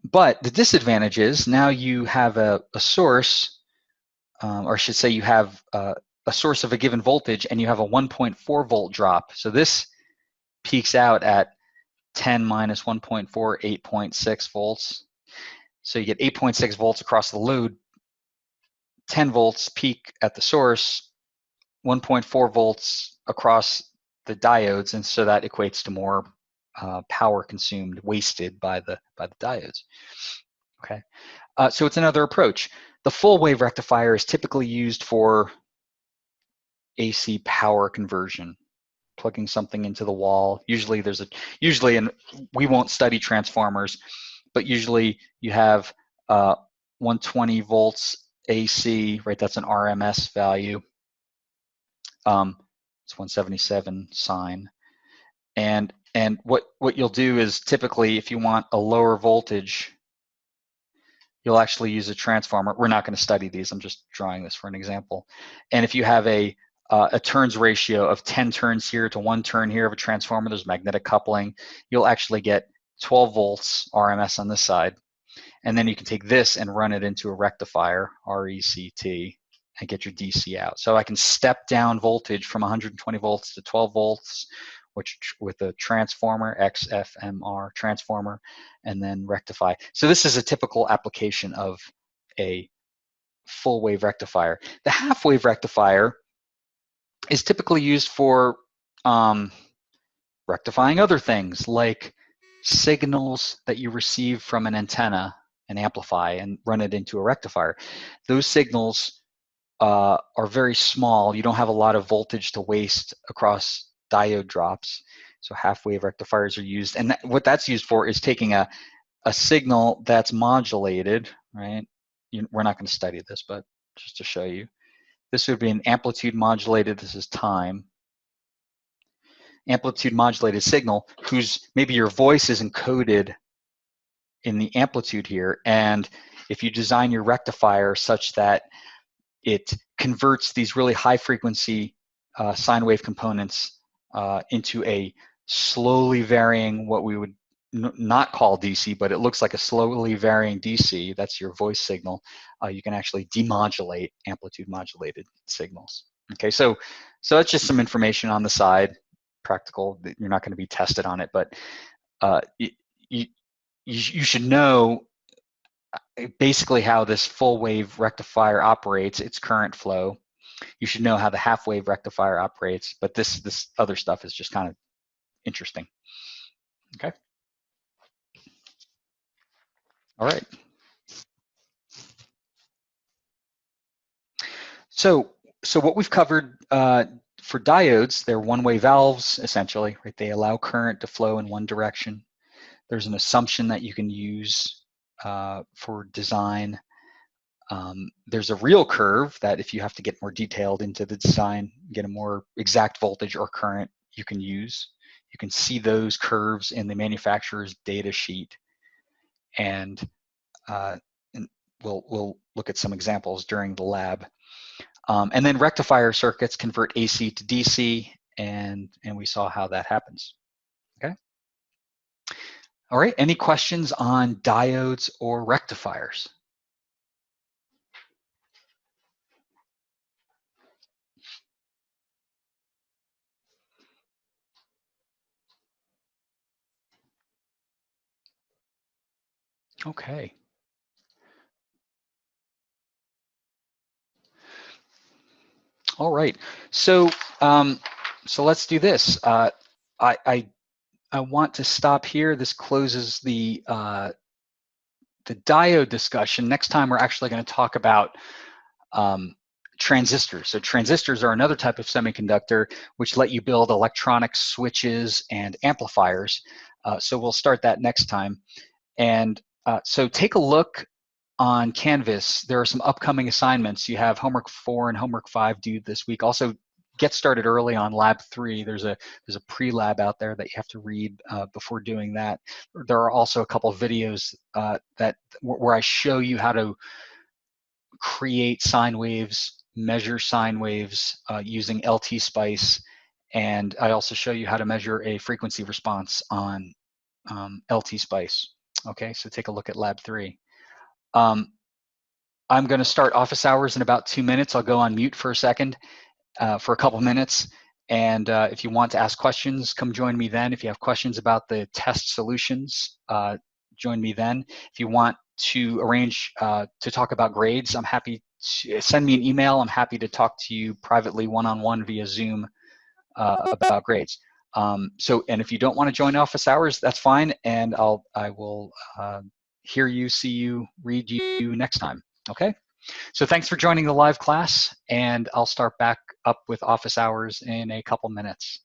But the disadvantage is now you have a source, or I should say you have a source of a given voltage and you have a 1.4 volt drop. So this peaks out at 10 minus 1.4, 8.6 volts. So you get 8.6 volts across the load, 10 volts peak at the source, 1.4 volts across the diodes, and so that equates to more power consumed, wasted by the diodes. Okay, so it's another approach. The full wave rectifier is typically used for AC power conversion, plugging something into the wall. Usually and we won't study transformers, but usually you have 120 volts AC, right? That's an RMS value. It's 177 sine. And what you'll do is typically, if you want a lower voltage, you'll actually use a transformer. We're not going to study these. I'm just drawing this for an example. And if you have a turns ratio of 10 turns here to 1 turn here of a transformer, there's magnetic coupling, you'll actually get 12 volts RMS on this side. And then you can take this and run it into a rectifier, RECT, and get your DC out. So I can step down voltage from 120 volts to 12 volts, which with a transformer, XFMR transformer, and then rectify. So this is a typical application of a full wave rectifier. The half wave rectifier is typically used for rectifying other things like signals that you receive from an antenna and amplify and run it into a rectifier. Those signals are very small. You don't have a lot of voltage to waste across diode drops. So half wave rectifiers are used. And what that's used for is taking a signal that's modulated, right? We're not going to study this, but just to show you. This would be an amplitude modulated, this is time. Amplitude modulated signal whose maybe your voice is encoded in the amplitude here. And if you design your rectifier such that it converts these really high frequency sine wave components into a slowly varying, what we would not call DC, but it looks like a slowly varying DC, that's your voice signal, you can actually demodulate amplitude modulated signals. Okay, so that's just some information on the side, practical, you're not going to be tested on it, but you should know basically how this full wave rectifier operates, its current flow. You should know how the half wave rectifier operates, but this other stuff is just kind of interesting. Okay. All right. So what we've covered for diodes, they're one-way valves essentially, right? They allow current to flow in one direction. There's an assumption that you can use for design. There's a real curve that if you have to get more detailed into the design, get a more exact voltage or current, you can use. You can see those curves in the manufacturer's data sheet, and we'll look at some examples during the lab. And then rectifier circuits convert AC to DC, and we saw how that happens. Okay. All right. Any questions on diodes or rectifiers? Okay. All right. So so let's do this. I want to stop here. This closes the diode discussion. Next time we're actually going to talk about transistors. So transistors are another type of semiconductor which let you build electronic switches and amplifiers. So we'll start that next time. And so take a look on Canvas. There are some upcoming assignments. You have homework 4 and homework 5 due this week. Also, get started early on lab 3. There's a pre-lab out there that you have to read before doing that. There are also a couple of videos where I show you how to create sine waves, measure sine waves using LT Spice, and I also show you how to measure a frequency response on LT Spice. Okay, so take a look at lab 3. I'm going to start office hours in about 2 minutes. I'll go on mute for a second, for a couple minutes. And if you want to ask questions, come join me then. If you have questions about the test solutions, join me then. If you want to arrange to talk about grades, I'm happy to send me an email. I'm happy to talk to you privately one-on-one via Zoom about grades. And if you don't want to join office hours, that's fine, and I will hear you, see you, read you next time. Okay. So thanks for joining the live class, and I'll start back up with office hours in a couple minutes.